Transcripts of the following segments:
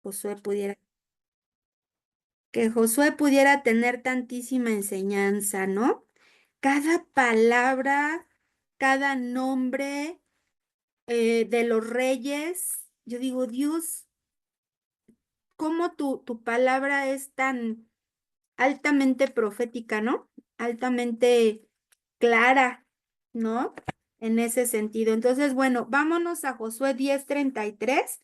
Josué pudiera, que Josué pudiera tener tantísima enseñanza, ¿no? Cada palabra, cada nombre de los reyes, yo digo, Dios, ¿cómo tu palabra es tan altamente profética, ¿no? Altamente clara, ¿no? En ese sentido. Entonces, bueno, vámonos a Josué 10:33.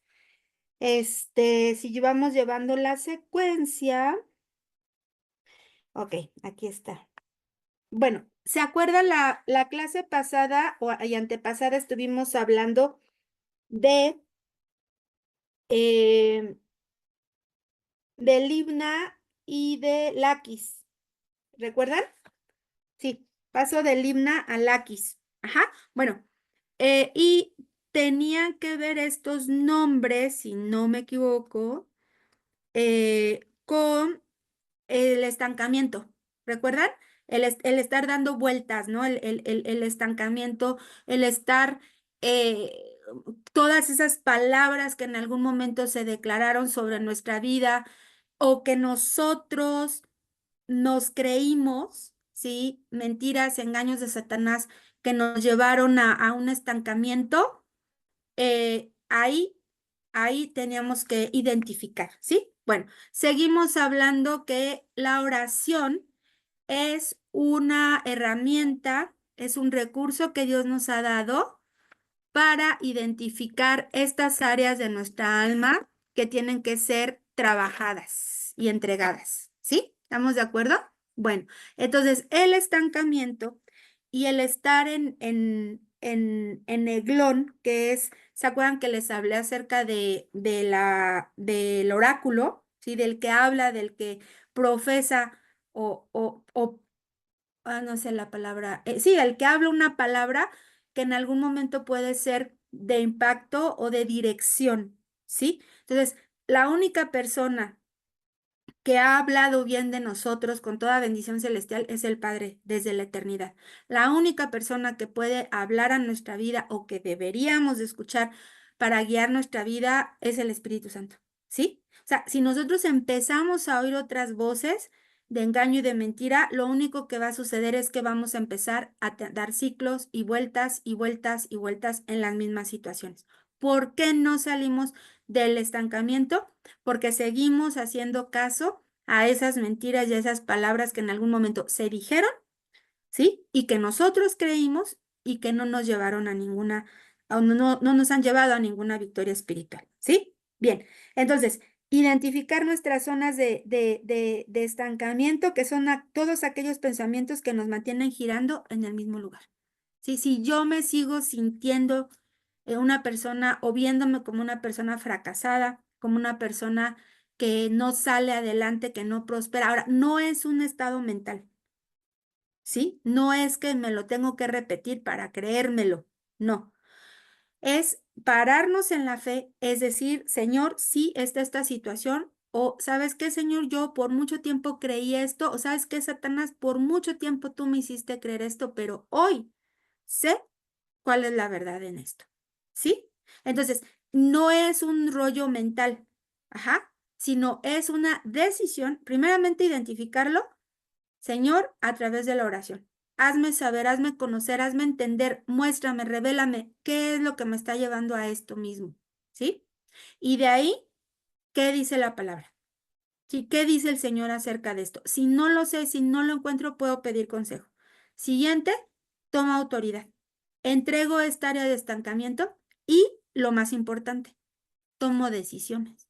Si vamos llevando la secuencia. Ok, aquí está. Bueno, ¿se acuerda la clase pasada y antepasada estuvimos hablando eh, de Libna y de Laquis? ¿Recuerdan? Sí, paso de Libna a Laquis. Ajá, bueno, y tenían que ver estos nombres, si no me equivoco, con el estancamiento. ¿Recuerdan? El estar dando vueltas, ¿no? El estancamiento, el estar, eh, todas esas palabras que en algún momento se declararon sobre nuestra vida o que nosotros nos creímos, ¿sí? Mentiras, engaños de Satanás que nos llevaron a un estancamiento, ahí teníamos que identificar, ¿sí? Bueno, seguimos hablando que la oración es una herramienta, es un recurso que Dios nos ha dado para identificar estas áreas de nuestra alma que tienen que ser trabajadas y entregadas, ¿sí? ¿Estamos de acuerdo? Bueno, entonces el estancamiento y el estar en Eglón, que es, ¿se acuerdan que les hablé acerca del oráculo? ¿Sí? Del que habla, del que profesa no sé la palabra, sí, el que habla una palabra que en algún momento puede ser de impacto o de dirección, ¿sí? Entonces, la única persona que ha hablado bien de nosotros con toda bendición celestial es el Padre desde la eternidad. La única persona que puede hablar a nuestra vida o que deberíamos de escuchar para guiar nuestra vida es el Espíritu Santo, ¿sí? O sea, si nosotros empezamos a oír otras voces de engaño y de mentira, lo único que va a suceder es que vamos a empezar a dar ciclos y vueltas y vueltas y vueltas en las mismas situaciones. ¿Por qué no salimos del estancamiento? Porque seguimos haciendo caso a esas mentiras y a esas palabras que en algún momento se dijeron, ¿sí? Y que nosotros creímos y que no nos llevaron a ninguna, no nos han llevado a ninguna victoria espiritual, ¿sí? Bien, entonces, identificar nuestras zonas de estancamiento, que son todos aquellos pensamientos que nos mantienen girando en el mismo lugar, ¿sí? Si yo me sigo sintiendo una persona o viéndome como una persona fracasada, como una persona que no sale adelante, que no prospera. Ahora, no es un estado mental, ¿sí? No es que me lo tengo que repetir para creérmelo, no. Es pararnos en la fe, es decir, Señor, sí está esta situación, o ¿sabes qué, Señor? Yo por mucho tiempo creí esto, o ¿sabes qué, Satanás? Por mucho tiempo tú me hiciste creer esto, pero hoy sé cuál es la verdad en esto, ¿sí? Entonces, no es un rollo mental, ajá, sino es una decisión, primeramente identificarlo, Señor, a través de la oración. Hazme saber, hazme conocer, hazme entender, muéstrame, revélame qué es lo que me está llevando a esto mismo, ¿sí? Y de ahí, ¿qué dice la palabra? ¿Sí? ¿Qué dice el Señor acerca de esto? Si no lo sé, si no lo encuentro, puedo pedir consejo. Siguiente, toma autoridad. Entrego esta área de estancamiento y, lo más importante, tomo decisiones.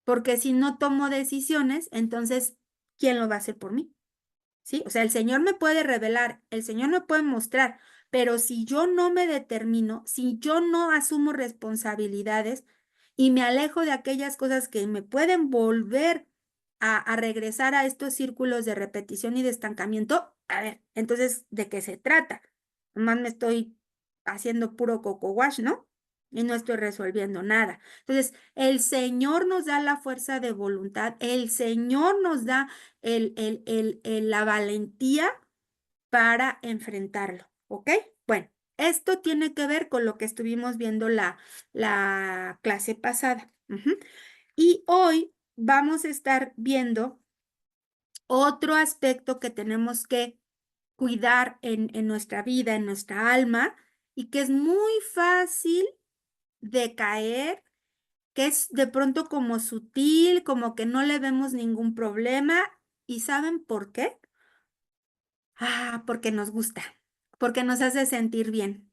Porque si no tomo decisiones, entonces, ¿quién lo va a hacer por mí? ¿Sí? O sea, el Señor me puede revelar, el Señor me puede mostrar, pero si yo no me determino, si yo no asumo responsabilidades y me alejo de aquellas cosas que me pueden volver a regresar a estos círculos de repetición y de estancamiento, a ver, entonces, ¿de qué se trata? Nomás me estoy haciendo puro coco wash, ¿no? Y no estoy resolviendo nada. Entonces, el Señor nos da la fuerza de voluntad, el Señor nos da la valentía para enfrentarlo, ¿ok? Bueno, esto tiene que ver con lo que estuvimos viendo la clase pasada. Ujú. Y hoy vamos a estar viendo otro aspecto que tenemos que cuidar en nuestra vida, en nuestra alma, y que es muy fácil de caer, que es de pronto como sutil, como que no le vemos ningún problema. ¿Y saben por qué? Porque nos gusta, porque nos hace sentir bien,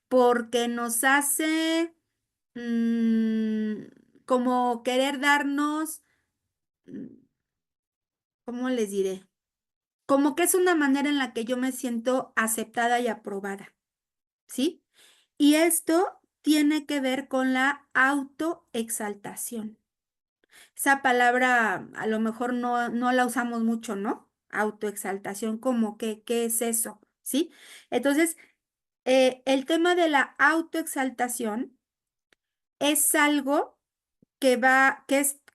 porque nos hace como querer darnos, mm, ¿cómo les diré? Como que es una manera en la que yo me siento aceptada y aprobada, ¿sí? Y esto tiene que ver con la autoexaltación. Esa palabra a lo mejor no la usamos mucho, ¿no? Autoexaltación, como que, ¿qué es eso? ¿Sí? Entonces, el tema de la autoexaltación es algo que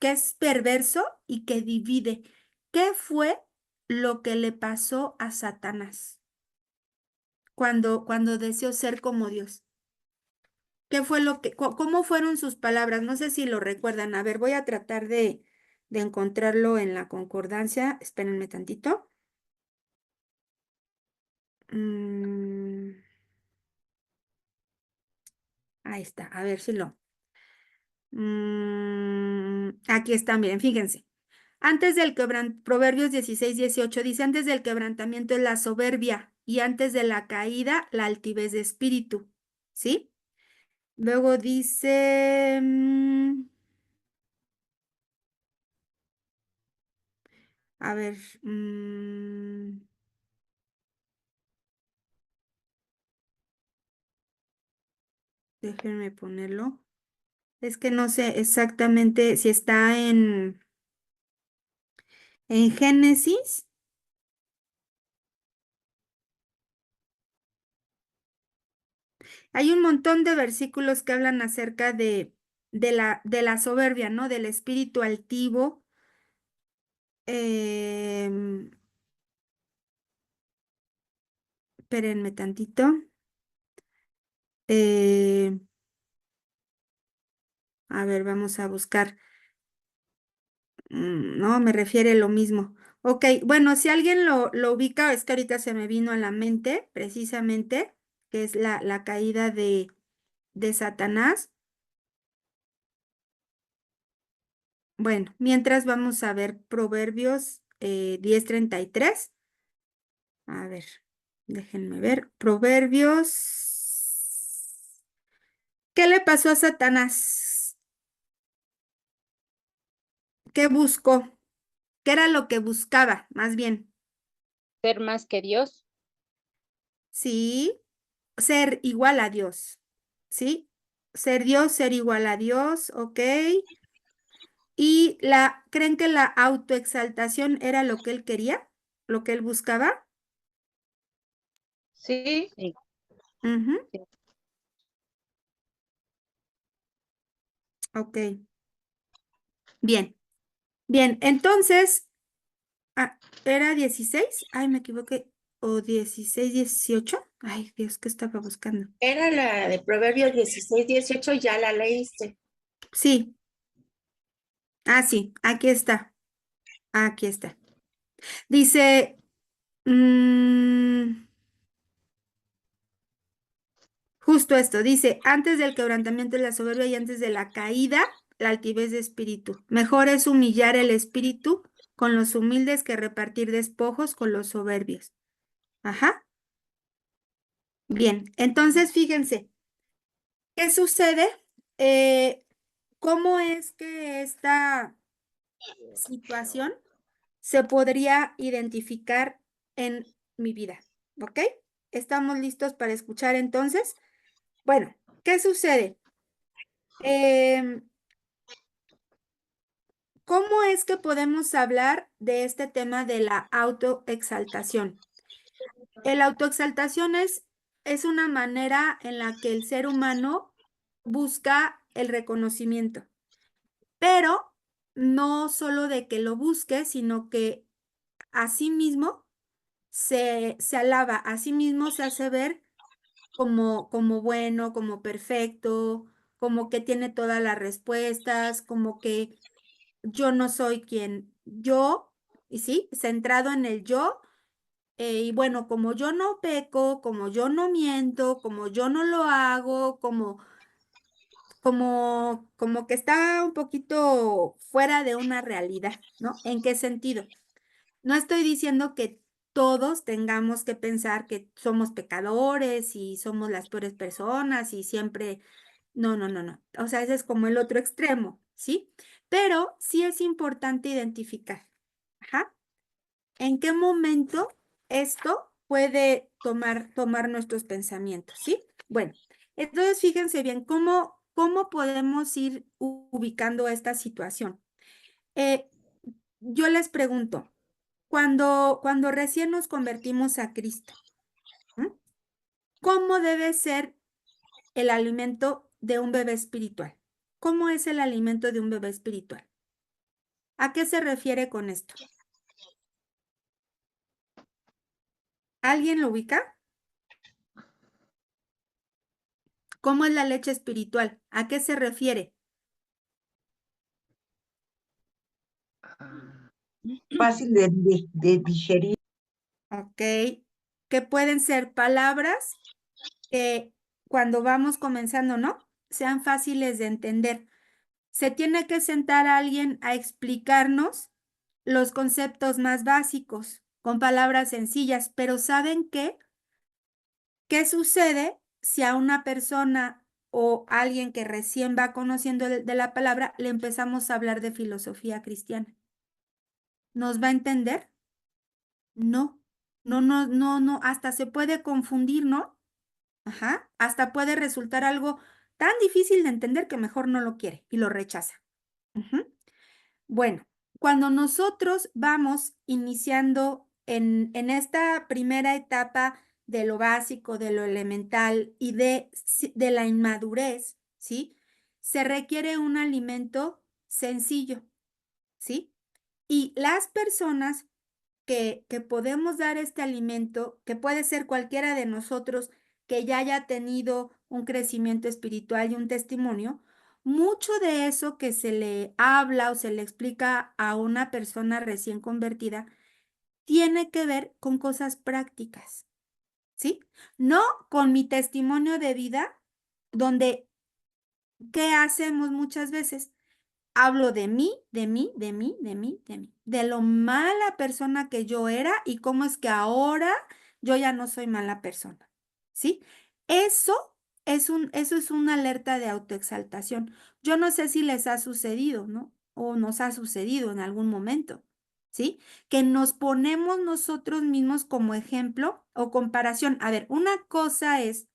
es perverso y que divide. ¿Qué fue lo que le pasó a Satanás cuando deseó ser como Dios? ¿Qué fue cómo fueron sus palabras? No sé si lo recuerdan. A ver, voy a tratar de encontrarlo en la concordancia. Espérenme tantito. Mm, ahí está. A ver si lo. Aquí está, miren, fíjense. Proverbios 16:18 dice, antes del quebrantamiento es la soberbia y antes de la caída la altivez de espíritu. ¿Sí? Luego dice, a ver, déjenme ponerlo. Es que no sé exactamente si está en Génesis. Hay un montón de versículos que hablan acerca de la soberbia, ¿no? Del espíritu altivo. Em, espérenme tantito. Eh, a ver, vamos a buscar. No, me refiere lo mismo. Ok, bueno, si alguien lo ubica, es que ahorita se me vino a la mente, precisamente, que es la caída de Satanás. Bueno, mientras vamos a ver Proverbios 10:33. A ver, déjenme ver. Proverbios. ¿Qué le pasó a Satanás? ¿Qué buscó? ¿Qué era lo que buscaba, más bien? Ser más que Dios. Sí, ser igual a Dios. ¿Sí? Ser Dios, ser igual a Dios, ¿ok? ¿Y creen que la autoexaltación era lo que él quería? ¿Lo que él buscaba? Sí, sí. Ujú, ok, bien. Bien, entonces, ¿era 16? Ay, me equivoqué. ¿O 16, 18? Ay, Dios, ¿qué estaba buscando? Era la de Proverbios 16-18, ya la leíste. Sí, sí, aquí está. Aquí está. Dice, justo esto, dice, antes del quebrantamiento de la soberbia y antes de la caída, la altivez de espíritu. Mejor es humillar el espíritu con los humildes que repartir despojos con los soberbios. Ajá. Bien, entonces fíjense. ¿Qué sucede? Eh, ¿Cómo es que esta situación se podría identificar en mi vida? ¿Ok? ¿Estamos listos para escuchar entonces? Bueno, ¿qué sucede? Em, ¿Cómo es que podemos hablar de este tema de la autoexaltación? La autoexaltación es una manera en la que el ser humano busca el reconocimiento. Pero no solo de que lo busque, sino que a sí mismo se alaba, a sí mismo se hace ver como bueno, como perfecto, como que tiene todas las respuestas, como que yo no soy quien yo, y sí, centrado en el yo. Y bueno, como yo no peco, como yo no miento, como yo no lo hago, como que está un poquito fuera de una realidad, ¿no? ¿En qué sentido? No estoy diciendo que todos tengamos que pensar que somos pecadores y somos las peores personas y siempre, no, no, no, no. O sea, ese es como el otro extremo, ¿sí? Pero sí es importante identificar, ajá, en qué momento esto puede tomar nuestros pensamientos, ¿sí? Bueno, entonces fíjense bien cómo podemos ir ubicando esta situación. Eh, yo les pregunto, cuando recién nos convertimos a Cristo, ¿m? ¿Cómo debe ser el alimento de un bebé espiritual? ¿Cómo es el alimento de un bebé espiritual? ¿A qué se refiere con esto? ¿Alguien lo ubica? ¿Cómo es la leche espiritual? ¿A qué se refiere? Fácil de digerir. Ok, que pueden ser palabras que cuando vamos comenzando, ¿no? Sean fáciles de entender. Se tiene que sentar a alguien a explicarnos los conceptos más básicos con palabras sencillas, pero ¿saben qué? ¿Qué sucede si a una persona o alguien que recién va conociendo de la palabra le empezamos a hablar de filosofía cristiana? ¿Nos va a entender? No, no, no, no, no, hasta se puede confundir, ¿no? Ajá, hasta puede resultar algo tan difícil de entender que mejor no lo quiere y lo rechaza. Ujú. Bueno, cuando nosotros vamos iniciando en esta primera etapa de lo básico, de lo elemental y de la inmadurez, ¿sí? Se requiere un alimento sencillo, ¿sí? Y las personas que podemos dar este alimento, que puede ser cualquiera de nosotros que ya haya tenido un crecimiento espiritual y un testimonio, mucho de eso que se le habla o se le explica a una persona recién convertida tiene que ver con cosas prácticas, ¿sí? No con mi testimonio de vida, donde, ¿qué hacemos muchas veces? Hablo de mí, de mí, de mí, de mí, de mí, de lo mala persona que yo era y cómo es que ahora yo ya no soy mala persona, ¿sí? Eso eso es una alerta de autoexaltación. Yo no sé si les ha sucedido, ¿no? O nos ha sucedido en algún momento, ¿sí? Que nos ponemos nosotros mismos como ejemplo o comparación. A ver, una cosa es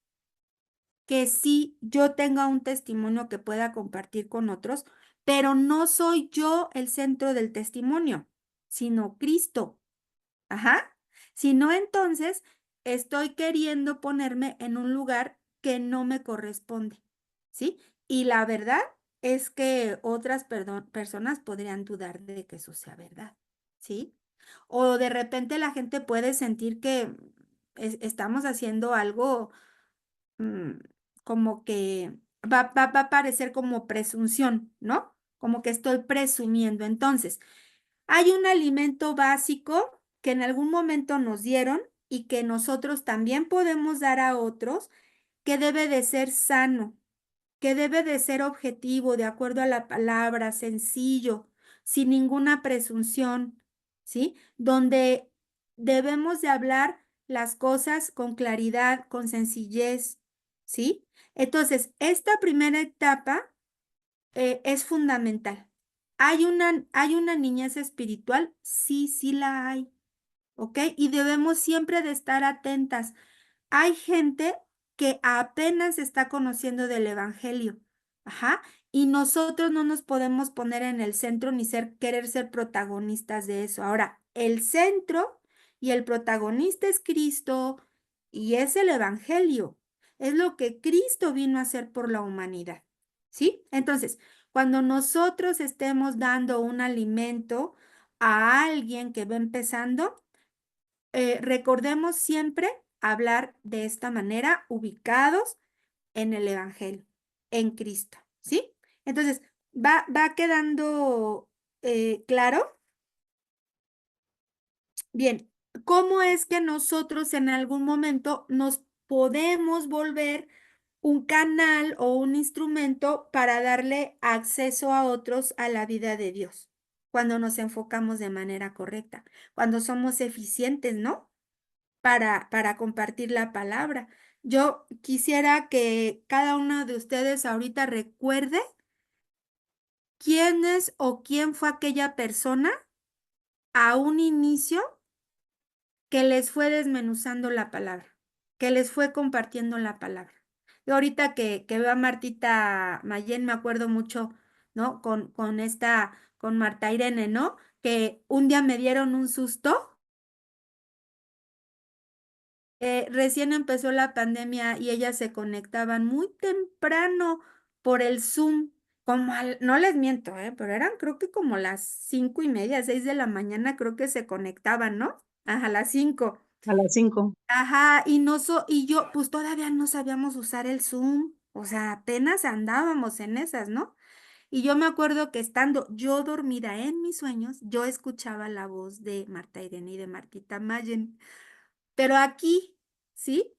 que sí yo tenga un testimonio que pueda compartir con otros, pero no soy yo el centro del testimonio, sino Cristo. Ajá. Si no, entonces estoy queriendo ponerme en un lugar que no me corresponde, ¿sí? Y la verdad es que otras personas podrían dudar de que eso sea verdad, ¿sí? O de repente la gente puede sentir que estamos haciendo algo mm, como que va a parecer como presunción, ¿no? Como que estoy presumiendo. Entonces, hay un alimento básico que en algún momento nos dieron y que nosotros también podemos dar a otros, que debe de ser sano, que debe de ser objetivo, de acuerdo a la palabra, sencillo, sin ninguna presunción, ¿sí? Donde debemos de hablar las cosas con claridad, con sencillez, ¿sí? Entonces, esta primera etapa es fundamental. Hay una niñez espiritual? Sí, sí la hay, ¿ok? Y debemos siempre de estar atentas. Hay gente que apenas está conociendo del evangelio, ajá, y nosotros no nos podemos poner en el centro ni querer ser protagonistas de eso. Ahora, el centro y el protagonista es Cristo y es el evangelio. Es lo que Cristo vino a hacer por la humanidad, ¿sí? Entonces, cuando nosotros estemos dando un alimento a alguien que va empezando, recordemos siempre hablar de esta manera, ubicados en el Evangelio. en Cristo, ¿sí? Entonces, va quedando claro. Bien, ¿cómo es que nosotros en algún momento nos podemos volver un canal o un instrumento para darle acceso a otros a la vida de Dios? Cuando nos enfocamos de manera correcta, cuando somos eficientes, ¿no? Para compartir la palabra. Yo quisiera que cada uno de ustedes ahorita recuerde quién es o quién fue aquella persona a un inicio que les fue desmenuzando la palabra, que les fue compartiendo la palabra. Yo ahorita que veo a Martita Mayen, me acuerdo mucho, ¿no? Con Marta Irene, ¿no? Que un día me dieron un susto. Recién empezó la pandemia y ellas se conectaban muy temprano por el Zoom, no les miento, pero eran creo que como las 5:30, 6 de la mañana creo que se conectaban, ¿no? Ajá, las 5. A las 5. Ajá, y yo, pues todavía no sabíamos usar el Zoom, o sea, apenas andábamos en esas, ¿no? Y yo me acuerdo que estando yo dormida en mis sueños, yo escuchaba la voz de Marta Irene y de Martita Mayen, pero aquí, ¿sí?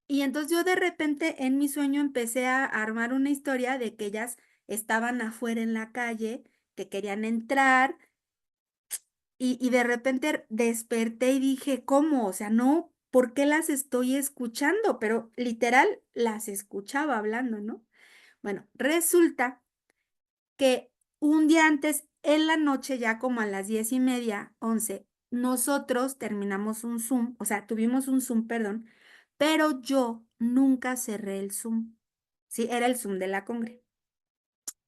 Y entonces yo de repente en mi sueño empecé a armar una historia de que ellas estaban afuera en la calle, que querían entrar, y de repente desperté y dije, ¿cómo? O sea, no, ¿por qué las estoy escuchando? Pero literal las escuchaba hablando, ¿no? Bueno, resulta que un día antes, en la noche, ya como a las 10:30, 11, nosotros terminamos un Zoom, o sea, tuvimos un Zoom, perdón, pero yo nunca cerré el Zoom. Sí, era el Zoom de la Congre.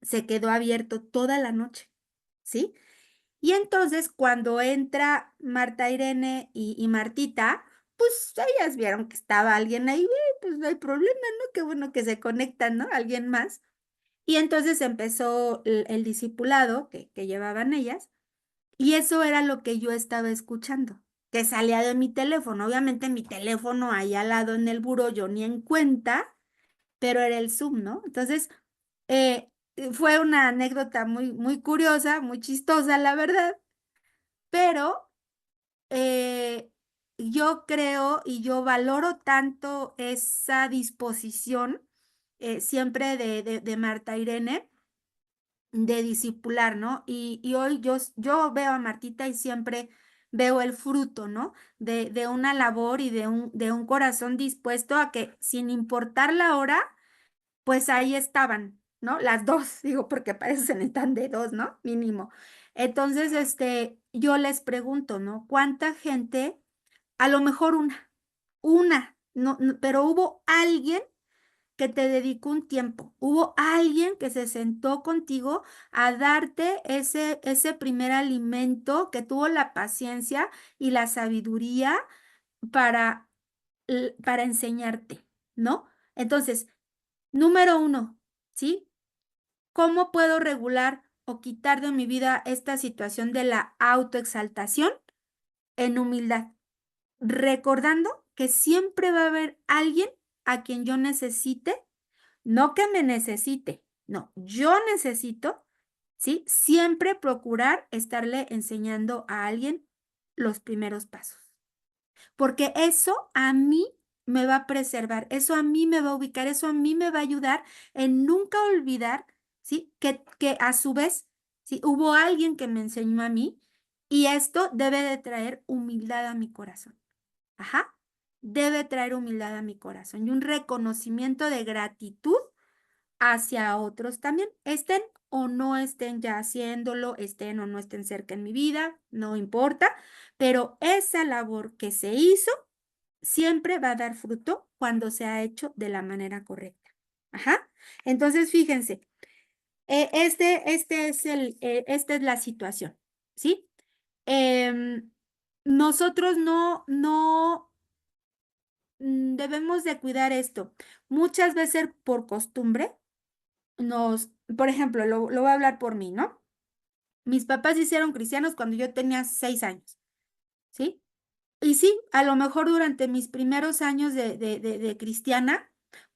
Se quedó abierto toda la noche, ¿sí? Y entonces cuando entra Marta Irene y Martita, pues ellas vieron que estaba alguien ahí, pues no hay problema, ¿no? Qué bueno que se conectan, ¿no? Alguien más. Y entonces empezó el discipulado que llevaban ellas, y eso era lo que yo estaba escuchando, que salía de mi teléfono. Obviamente mi teléfono ahí al lado en el buró, yo ni en cuenta, pero era el Zoom, ¿no? Entonces, fue una anécdota muy, muy curiosa, muy chistosa, la verdad, pero eh, yo creo y yo valoro tanto esa disposición siempre de Marta Irene de discipular, ¿no? Y hoy yo veo a Martita y siempre veo el fruto, ¿no? De una labor y de un corazón dispuesto a que sin importar la hora, pues ahí estaban, ¿no? Las dos, digo, porque parecen están de dos, ¿no? Mínimo. Entonces, yo les pregunto, ¿no? ¿Cuánta gente, a lo mejor una, no, pero hubo alguien que te dedicó un tiempo, hubo alguien que se sentó contigo a darte ese primer alimento, que tuvo la paciencia y la sabiduría para, para enseñarte, ¿no? Entonces, número uno, ¿sí? ¿Cómo puedo regular o quitar de mi vida esta situación de la autoexaltación? En humildad, recordando que siempre va a haber alguien a quien yo necesite, no que me necesite, no, yo necesito, ¿sí? Siempre procurar estarle enseñando a alguien los primeros pasos, porque eso a mí me va a preservar, eso a mí me va a ubicar, eso a mí me va a ayudar en nunca olvidar, ¿sí? Que a su vez, ¿sí? Hubo alguien que me enseñó a mí, y esto debe de traer humildad a mi corazón. Ajá. Debe traer humildad a mi corazón y un reconocimiento de gratitud hacia otros también, estén o no estén ya haciéndolo, estén o no estén cerca en mi vida, no importa, pero esa labor que se hizo siempre va a dar fruto cuando se ha hecho de la manera correcta. Ajá. Entonces, fíjense, esta es la situación, ¿sí? Em, nosotros no debemos de cuidar esto. Muchas veces por costumbre, por ejemplo, lo voy a hablar por mí, ¿no? Mis papás se hicieron cristianos cuando yo tenía 6 años, ¿sí? Y sí, a lo mejor durante mis primeros años de cristiana,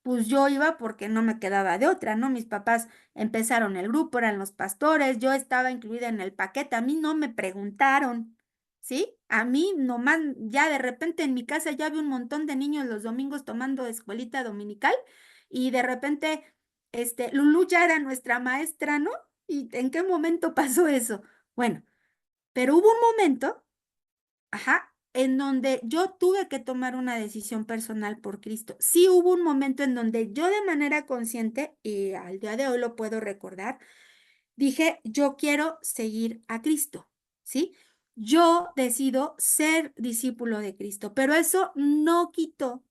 pues yo iba porque no me quedaba de otra, ¿no? Mis papás empezaron el grupo, eran los pastores, yo estaba incluida en el paquete, a mí no me preguntaron, ¿sí? A mí nomás, ya de repente en mi casa ya había un montón de niños los domingos tomando escuelita dominical y de repente, Lulú ya era nuestra maestra, ¿no? ¿Y en qué momento pasó eso? Bueno, pero hubo un momento, ajá, en donde yo tuve que tomar una decisión personal por Cristo. Sí hubo un momento en donde yo de manera consciente, y al día de hoy lo puedo recordar, dije, yo quiero seguir a Cristo, ¿sí? Yo decido ser discípulo de Cristo, pero eso no quitó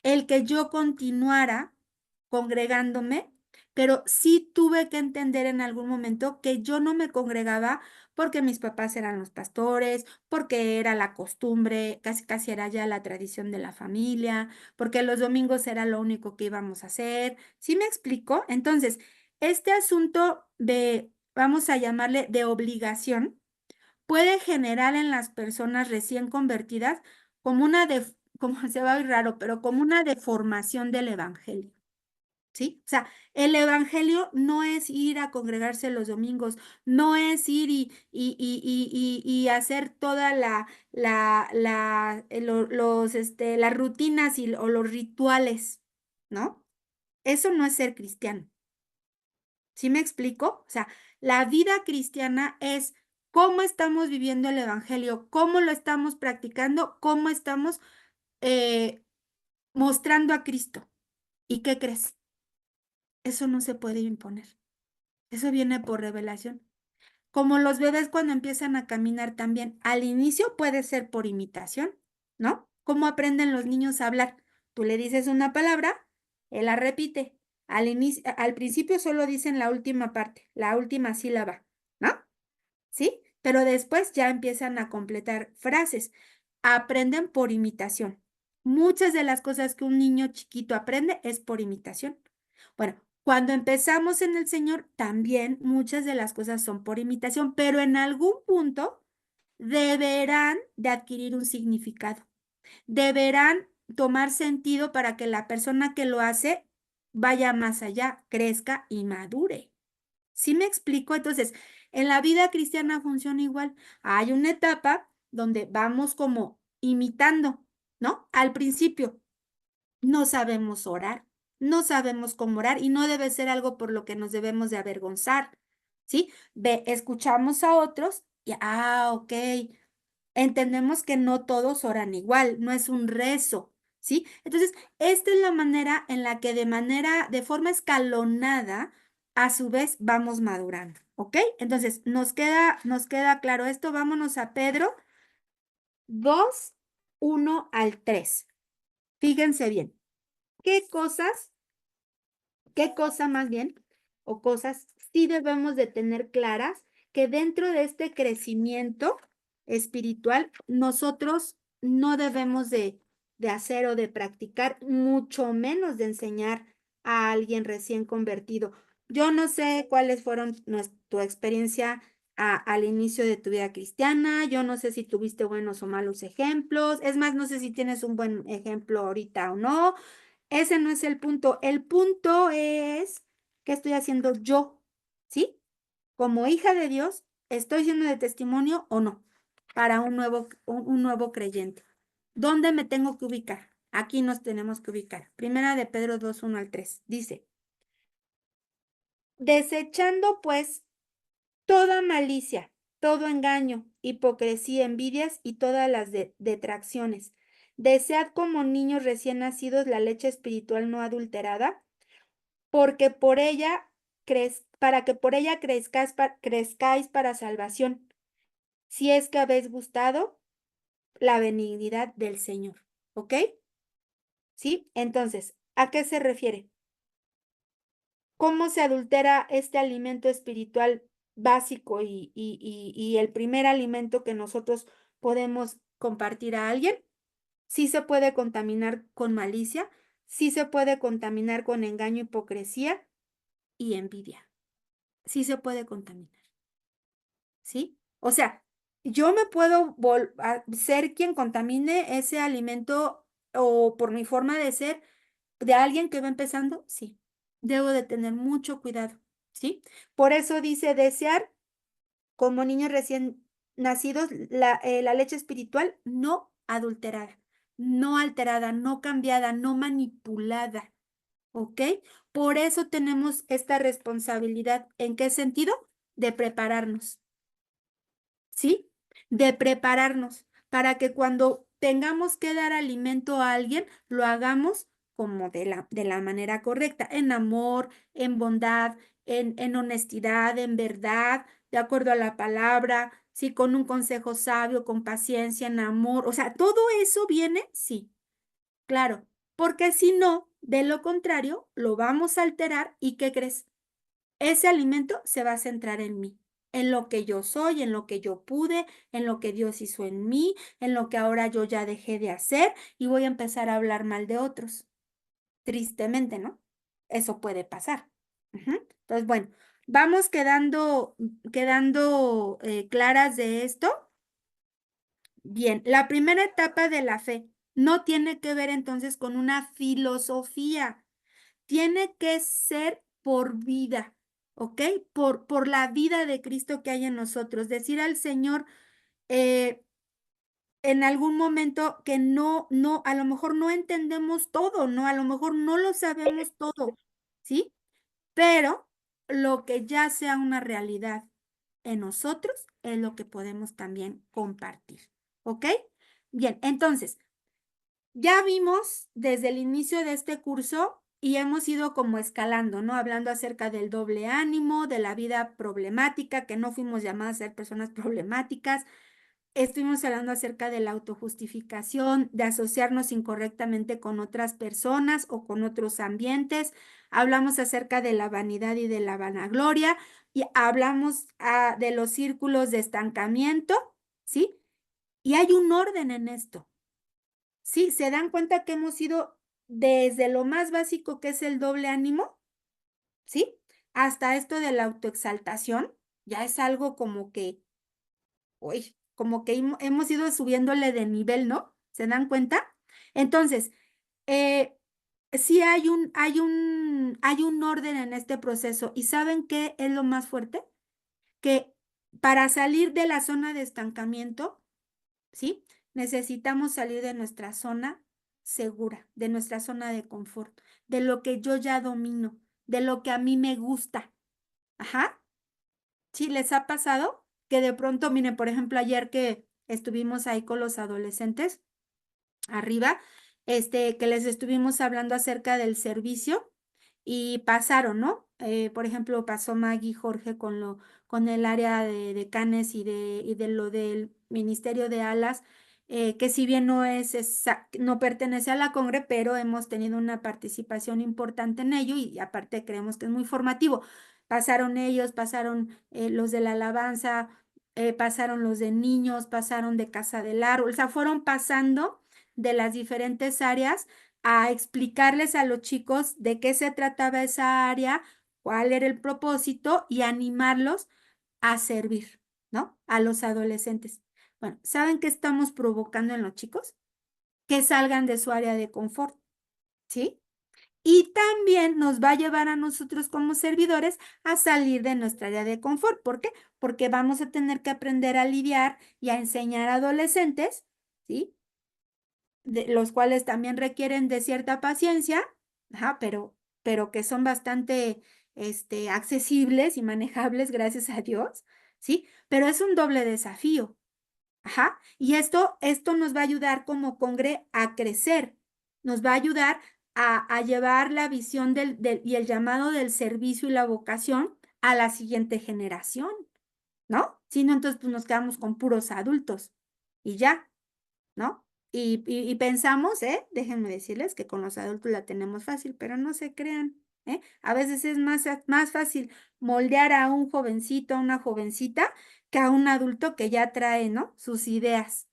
el que yo continuara congregándome, pero sí tuve que entender en algún momento que yo no me congregaba porque mis papás eran los pastores, porque era la costumbre, casi casi era ya la tradición de la familia, porque los domingos era lo único que íbamos a hacer. ¿Sí me explico? Entonces, este asunto de, vamos a llamarle de obligación, puede generar en las personas recién convertidas como como se va a oír raro, pero como una deformación del evangelio. ¿Sí? O sea, el evangelio no es ir a congregarse los domingos, no es ir y hacer toda las rutinas o los rituales, ¿no? Eso no es ser cristiano. ¿Sí me explico? O sea, la vida cristiana es cómo estamos viviendo el evangelio, cómo lo estamos practicando, cómo estamos eh, mostrando a Cristo. ¿Y qué crees? Eso no se puede imponer. Eso viene por revelación. Como los bebés cuando empiezan a caminar también, al inicio puede ser por imitación, ¿no? ¿Cómo aprenden los niños a hablar? Tú le dices una palabra, él la repite. Al principio solo dicen la última parte, la última sílaba, ¿no? ¿Sí? Pero después ya empiezan a completar frases. Aprenden por imitación. Muchas de las cosas que un niño chiquito aprende es por imitación. Bueno, cuando empezamos en el Señor, también muchas de las cosas son por imitación, pero en algún punto deberán de adquirir un significado. Deberán tomar sentido para que la persona que lo hace vaya más allá, crezca y madure. ¿Sí me explico? Entonces, en la vida cristiana funciona igual. Hay una etapa donde vamos como imitando, ¿no? Al principio no sabemos orar, no sabemos cómo orar y no debe ser algo por lo que nos debemos de avergonzar, ¿sí? Escuchamos a otros y, ok, entendemos que no todos oran igual, no es un rezo, ¿sí? Entonces, esta es la manera en la que de forma escalonada, a su vez vamos madurando, ¿ok? Entonces, nos queda claro esto. Vámonos a Pedro 2, 1 al 3. Fíjense bien, ¿qué cosa más bien, o cosas sí debemos de tener claras que dentro de este crecimiento espiritual nosotros no debemos de hacer o de practicar, mucho menos de enseñar a alguien recién convertido? Yo no sé cuáles fueron tu experiencia al inicio de tu vida cristiana, yo no sé si tuviste buenos o malos ejemplos, es más, no sé si tienes un buen ejemplo ahorita o no. Ese no es el punto. El punto es qué estoy haciendo yo, ¿sí? Como hija de Dios, ¿estoy siendo de testimonio o no? Para un nuevo creyente. ¿Dónde me tengo que ubicar? Aquí nos tenemos que ubicar. Primera de Pedro 2, 1 al 3. Dice, desechando pues toda malicia, todo engaño, hipocresía, envidias y todas las detracciones. Desead como niños recién nacidos la leche espiritual no adulterada, porque por ella para que por ella crezcáis para salvación, si es que habéis gustado la benignidad del Señor. ¿Ok? ¿Sí? Entonces, ¿a qué se refiere? ¿Cómo se adultera este alimento espiritual básico y el primer alimento que nosotros podemos compartir a alguien? Sí se puede contaminar con malicia, sí se puede contaminar con engaño, hipocresía y envidia. Sí se puede contaminar, ¿sí? O sea, yo me puedo ser quien contamine ese alimento o por mi forma de ser, de alguien que va empezando, sí, debo de tener mucho cuidado, ¿sí? Por eso dice desear como niños recién nacidos la leche espiritual no adulterada, no alterada, no cambiada, no manipulada, ¿ok? Por eso tenemos esta responsabilidad. ¿En qué sentido? De prepararnos, ¿sí? De prepararnos para que cuando tengamos que dar alimento a alguien, lo hagamos como de la manera correcta, en amor, en bondad, en honestidad, en verdad, de acuerdo a la palabra, sí, con un consejo sabio, con paciencia, en amor. O sea, todo eso viene, sí, claro, porque si no, de lo contrario, lo vamos a alterar y ¿qué crees? Ese alimento se va a centrar en mí, en lo que yo soy, en lo que yo pude, en lo que Dios hizo en mí, en lo que ahora yo ya dejé de hacer y voy a empezar a hablar mal de otros. Tristemente, ¿no? Eso puede pasar. Ujú. Entonces, bueno, vamos quedando claras de esto. Bien, la primera etapa de la fe no tiene que ver entonces con una filosofía. Tiene que ser por vida, ¿ok? Por la vida de Cristo que hay en nosotros. Decir al Señor en algún momento que a lo mejor no entendemos todo, ¿no? A lo mejor no lo sabemos todo, ¿sí? Pero lo que ya sea una realidad en nosotros es lo que podemos también compartir, ¿ok? Bien, entonces, ya vimos desde el inicio de este curso y hemos ido como escalando, ¿no? Hablando acerca del doble ánimo, de la vida problemática, que no fuimos llamadas a ser personas problemáticas. Estuvimos hablando acerca de la autojustificación, de asociarnos incorrectamente con otras personas o con otros ambientes. Hablamos acerca de la vanidad y de la vanagloria y hablamos de los círculos de estancamiento, ¿sí? Y hay un orden en esto. Sí, se dan cuenta que hemos ido desde lo más básico que es el doble ánimo, ¿sí? Hasta esto de la autoexaltación, ya es algo como que, uy, como que hemos ido subiéndole de nivel, ¿no? ¿Se dan cuenta? Entonces, sí hay un orden en este proceso. ¿Y saben qué es lo más fuerte? Que para salir de la zona de estancamiento, ¿sí? Necesitamos salir de nuestra zona segura, de nuestra zona de confort, de lo que yo ya domino, de lo que a mí me gusta. Ajá. ¿Sí les ha pasado? Que de pronto, miren, por ejemplo, ayer que estuvimos ahí con los adolescentes arriba, que les estuvimos hablando acerca del servicio y pasaron, ¿no? Por ejemplo, pasó Maggie Jorge con el área de Canes y de lo del Ministerio de Alas, que si bien no pertenece a la Congre, pero hemos tenido una participación importante en ello y aparte creemos que es muy formativo. Pasaron ellos, pasaron los de la alabanza, pasaron los de niños, pasaron de Casa del Árbol, o sea, fueron pasando de las diferentes áreas a explicarles a los chicos de qué se trataba esa área, cuál era el propósito y animarlos a servir, ¿no? A los adolescentes. Bueno, ¿saben qué estamos provocando en los chicos? Que salgan de su área de confort, ¿sí? Y también nos va a llevar a nosotros como servidores a salir de nuestra área de confort. ¿Por qué? Porque vamos a tener que aprender a lidiar y a enseñar a adolescentes, ¿sí? Los cuales también requieren de cierta paciencia, ajá, pero que son bastante accesibles y manejables, gracias a Dios, ¿sí? Pero es un doble desafío, ajá, y esto nos va a ayudar como congre a crecer, nos va a ayudar a llevar la visión y el llamado del servicio y la vocación a la siguiente generación, ¿no? Si no, entonces pues, nos quedamos con puros adultos y ya, ¿no? Y pensamos, déjenme decirles que con los adultos la tenemos fácil, pero no se crean, ¿eh? A veces es más fácil moldear a un jovencito, a una jovencita, que a un adulto que ya trae, ¿no? Sus ideas,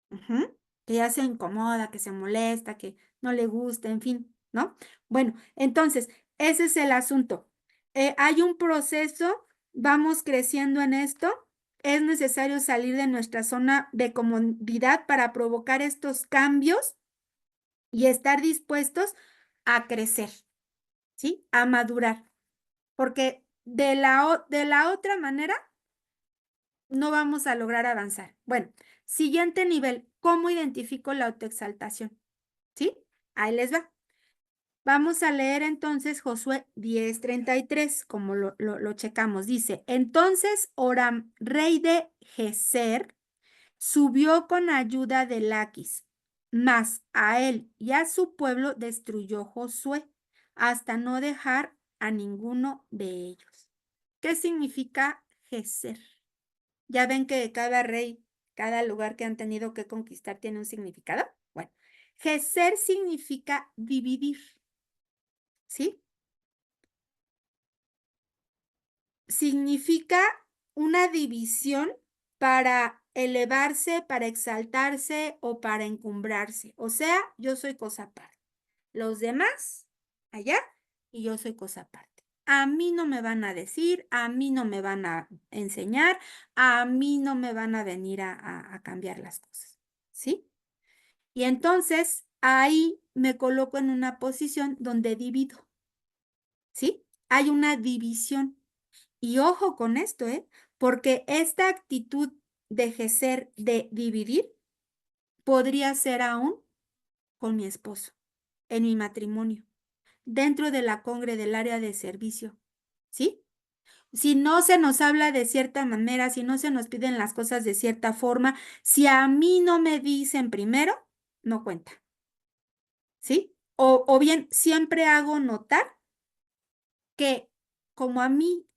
ujú, que ya se incomoda, que se molesta, que no le gusta, en fin, ¿no? Bueno, entonces, ese es el asunto. Hay un proceso, vamos creciendo en esto. Es necesario salir de nuestra zona de comodidad para provocar estos cambios y estar dispuestos a crecer, ¿sí? A madurar. Porque de la otra manera no vamos a lograr avanzar. Bueno, siguiente nivel, ¿cómo identifico la autoexaltación? ¿Sí? Ahí les va. Vamos a leer entonces Josué 10:33, como lo checamos. Dice, entonces Oram, rey de Geser, subió con ayuda de Laquis, mas a él y a su pueblo destruyó Josué, hasta no dejar a ninguno de ellos. ¿Qué significa Geser? Ya ven que cada rey, cada lugar que han tenido que conquistar tiene un significado. Bueno, Geser significa dividir, ¿sí? Significa una división para elevarse, para exaltarse o para encumbrarse. O sea, yo soy cosa aparte. Los demás, allá, y yo soy cosa aparte. A mí no me van a decir, a mí no me van a enseñar, a mí no me van a venir a cambiar las cosas, ¿sí? Y entonces ahí me coloco en una posición donde divido, ¿sí? Hay una división. Y ojo con esto, porque esta actitud de ejercer, de dividir, podría ser aún con mi esposo, en mi matrimonio, dentro de la congre del área de servicio, ¿sí? Si no se nos habla de cierta manera, si no se nos piden las cosas de cierta forma, si a mí no me dicen primero, no cuenta, ¿sí? O bien siempre hago notar que como a mí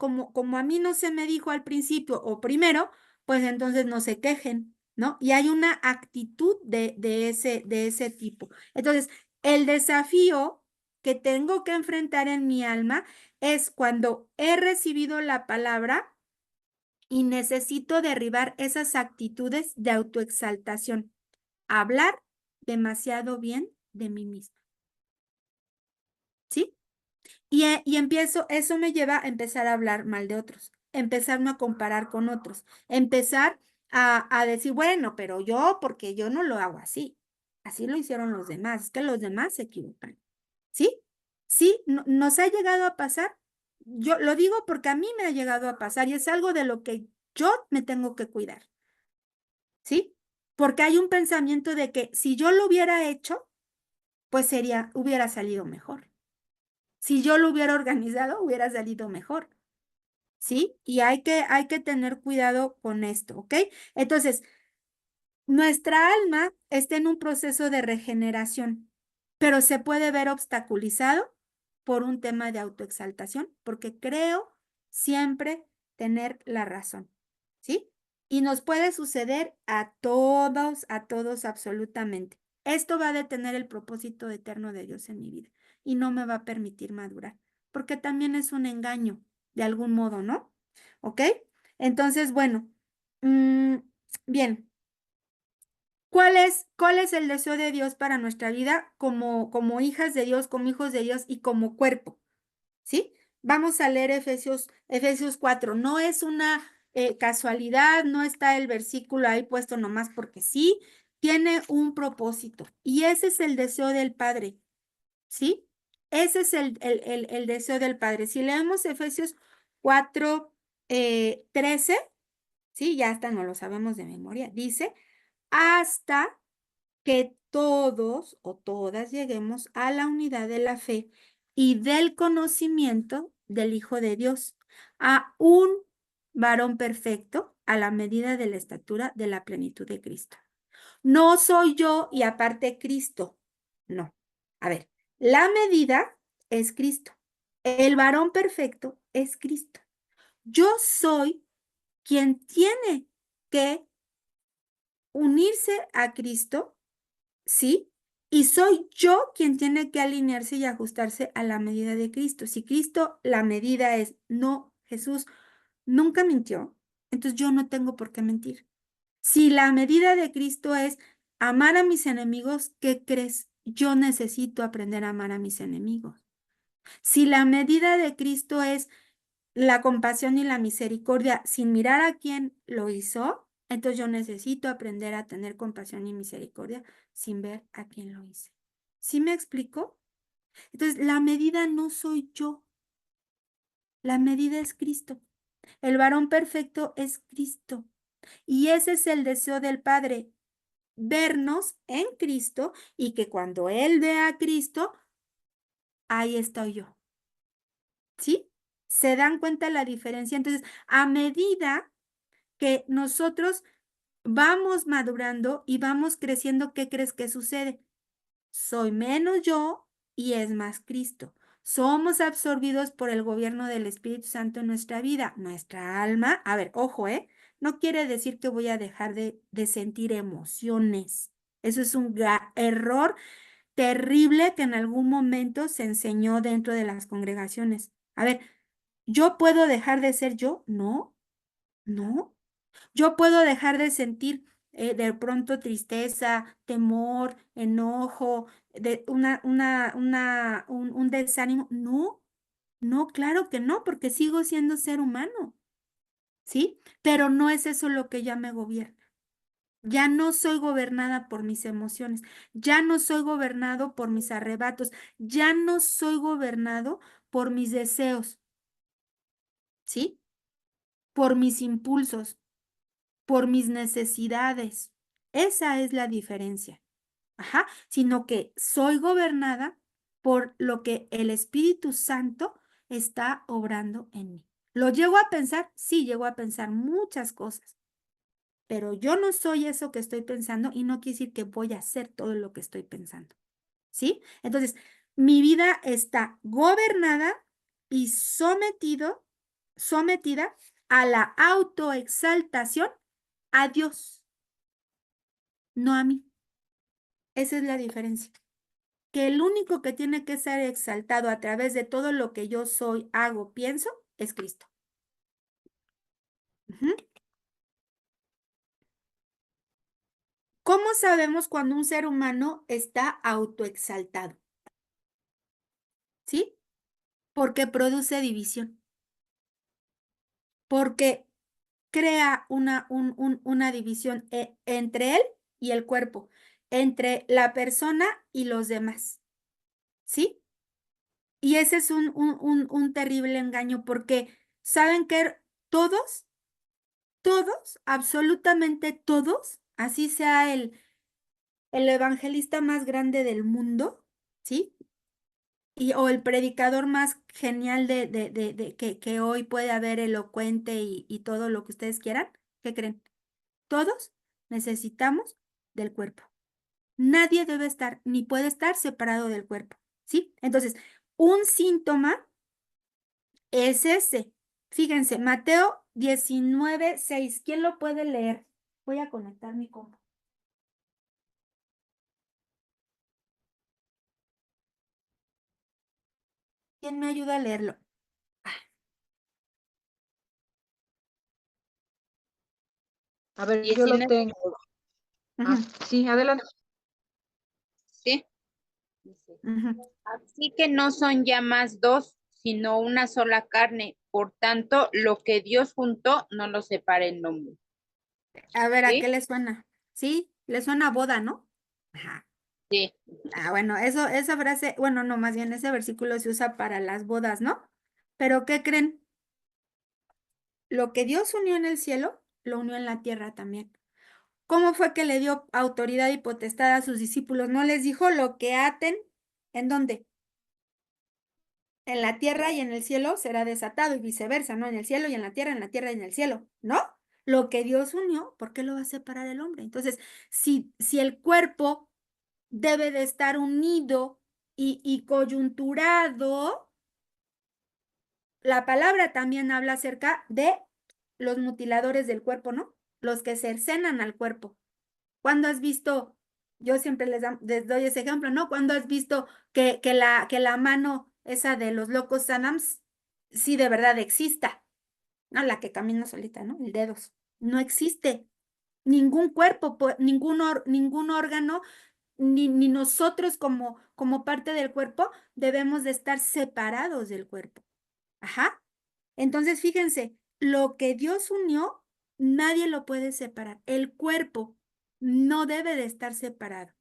no se me dijo al principio o primero, pues entonces no se quejen, ¿no? Y hay una actitud de ese tipo. Entonces, el desafío que tengo que enfrentar en mi alma es cuando he recibido la palabra y necesito derribar esas actitudes de autoexaltación, hablar demasiado bien de mí misma, ¿sí? Y empiezo, eso me lleva a empezar a hablar mal de otros, empezarme a comparar con otros, empezar a decir, bueno, pero yo, porque yo no lo hago así, así lo hicieron los demás, es que los demás se equivocan, ¿sí? Sí, nos ha llegado a pasar, yo lo digo porque a mí me ha llegado a pasar y es algo de lo que yo me tengo que cuidar, ¿sí? Porque hay un pensamiento de que si yo lo hubiera hecho, pues hubiera salido mejor. Si yo lo hubiera organizado, hubiera salido mejor, ¿sí? Y hay que tener cuidado con esto, ¿ok? Entonces, nuestra alma está en un proceso de regeneración, pero se puede ver obstaculizado por un tema de autoexaltación, porque creo siempre tener la razón, ¿sí? Y nos puede suceder a todos absolutamente. Esto va a detener el propósito eterno de Dios en mi vida y no me va a permitir madurar, porque también es un engaño, de algún modo, ¿no? ¿Ok? Entonces, bueno, bien. ¿Cuál es el deseo de Dios para nuestra vida como hijas de Dios, como hijos de Dios y como cuerpo? ¿Sí? Vamos a leer Efesios 4. No es una casualidad, no está el versículo ahí puesto nomás porque sí, tiene un propósito. Y ese es el deseo del Padre, ¿sí? Ese es el deseo del Padre. Si leemos Efesios 4, 13, sí, ya hasta no lo sabemos de memoria, dice, hasta que todos o todas lleguemos a la unidad de la fe y del conocimiento del Hijo de Dios, a un varón perfecto a la medida de la estatura de la plenitud de Cristo. No soy yo y aparte Cristo. No. A ver, la medida es Cristo. El varón perfecto es Cristo. Yo soy quien tiene que unirse a Cristo, ¿sí? Y soy yo quien tiene que alinearse y ajustarse a la medida de Cristo. Si Cristo, la medida es, no, Jesús nunca mintió, entonces yo no tengo por qué mentir. Si la medida de Cristo es amar a mis enemigos, ¿qué crees? Yo necesito aprender a amar a mis enemigos. Si la medida de Cristo es la compasión y la misericordia sin mirar a quién lo hizo, entonces yo necesito aprender a tener compasión y misericordia sin ver a quién lo hice. ¿Sí me explico? Entonces, la medida no soy yo, la medida es Cristo. El varón perfecto es Cristo. Y ese es el deseo del Padre, vernos en Cristo y que cuando Él vea a Cristo, ahí estoy yo. ¿Sí? ¿Se dan cuenta la diferencia? Entonces, a medida que nosotros vamos madurando y vamos creciendo, ¿qué crees que sucede? Soy menos yo y es más Cristo. Somos absorbidos por el gobierno del Espíritu Santo en nuestra vida. Nuestra alma, a ver, ojo, no quiere decir que voy a dejar de sentir emociones. Eso es un error terrible que en algún momento se enseñó dentro de las congregaciones. A ver, ¿yo puedo dejar de ser yo? No, no. Yo puedo dejar de sentir de pronto tristeza, temor, enojo, un desánimo. No, no, claro que no, porque sigo siendo ser humano, ¿sí? Pero no es eso lo que ya me gobierna. Ya no soy gobernada por mis emociones, ya no soy gobernado por mis arrebatos, ya no soy gobernado por mis deseos, ¿sí? Por mis impulsos, por mis necesidades. Esa es la diferencia. Ajá, sino que soy gobernada por lo que el Espíritu Santo está obrando en mí. ¿Lo llego a pensar? Sí, llego a pensar muchas cosas, pero yo no soy eso que estoy pensando y no quiere decir que voy a hacer todo lo que estoy pensando. ¿Sí? Entonces, mi vida está gobernada y sometida a la autoexaltación a Dios, no a mí. Esa es la diferencia. Que el único que tiene que ser exaltado a través de todo lo que yo soy, hago, pienso, es Cristo. Ujú. ¿Cómo sabemos cuando un ser humano está autoexaltado? ¿Sí? Porque produce división. Porque crea una división entre él y el cuerpo, entre la persona y los demás. ¿Sí? Y ese es un terrible engaño porque saben que todos, absolutamente todos, así sea el evangelista más grande del mundo, ¿sí? O el predicador más genial que hoy puede haber, elocuente y todo lo que ustedes quieran, ¿qué creen? Todos necesitamos del cuerpo. Nadie debe estar, ni puede estar separado del cuerpo, ¿sí? Entonces, un síntoma es ese. Fíjense, Mateo 19:6. ¿Quién lo puede leer? Voy a conectar mi compu. ¿Quién me ayuda a leerlo? A ver, yo lo 19, tengo. Ujú, Sí, adelante. ¿sí? Dice, ujú. así que no son ya más dos, sino una sola carne. Por tanto, lo que Dios juntó, no lo separa el hombre. A ver, ¿a qué ¿Sí? le suena? ¿Sí? Le suena a boda, ¿no? Ajá. Sí. Bueno, esa frase, bueno, no, más bien ese versículo se usa para las bodas, ¿no? Pero ¿qué creen? Lo que Dios unió en el cielo, lo unió en la tierra también. ¿Cómo fue que le dio autoridad y potestad a sus discípulos? ¿No les dijo lo que aten? ¿En dónde? En la tierra y en el cielo será desatado y viceversa, ¿no? En el cielo y en la tierra y en el cielo, ¿no? Lo que Dios unió, ¿por qué lo va a separar el hombre? Entonces, si el cuerpo debe de estar unido y coyunturado, la palabra también habla acerca de los mutiladores del cuerpo, ¿no? Los que cercenan al cuerpo. ¿Cuándo has visto? Yo siempre les doy ese ejemplo, ¿no? ¿Cuándo has visto que la mano esa de los locos Adams sí de verdad exista? No, la que camina solita, ¿no? El dedos. No existe. Ningún cuerpo, ningún órgano, ni nosotros como parte del cuerpo debemos de estar separados del cuerpo. Ajá. Entonces, fíjense, lo que Dios unió, nadie lo puede separar. El cuerpo no debe de estar separado.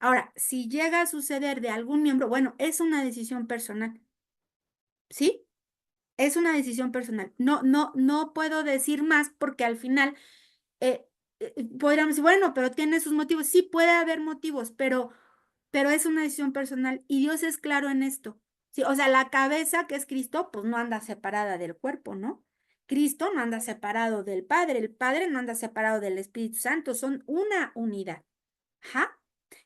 Ahora, si llega a suceder de algún miembro, bueno, es una decisión personal, ¿sí? Es una decisión personal. No puedo decir más porque al final podríamos decir, bueno, pero tiene sus motivos. Sí, puede haber motivos, pero es una decisión personal y Dios es claro en esto. Sí, o sea, la cabeza que es Cristo, pues no anda separada del cuerpo, ¿no? Cristo no anda separado del Padre, el Padre no anda separado del Espíritu Santo, son una unidad. Ajá.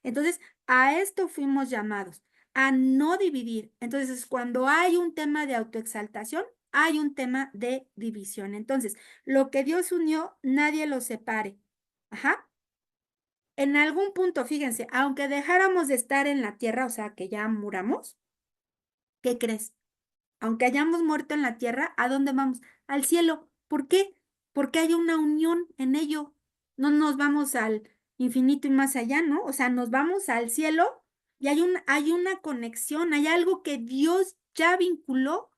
Entonces, a esto fuimos llamados, a no dividir. Entonces, cuando hay un tema de autoexaltación, hay un tema de división. Entonces, lo que Dios unió, nadie lo separe. Ajá. En algún punto, fíjense, aunque dejáramos de estar en la tierra, o sea, que ya muramos, ¿qué crees? Aunque hayamos muerto en la tierra, ¿a dónde vamos? Al cielo. ¿Por qué? Porque hay una unión en ello. No nos vamos al infinito y más allá, ¿no? O sea, nos vamos al cielo y hay una conexión, hay algo que Dios ya vinculó,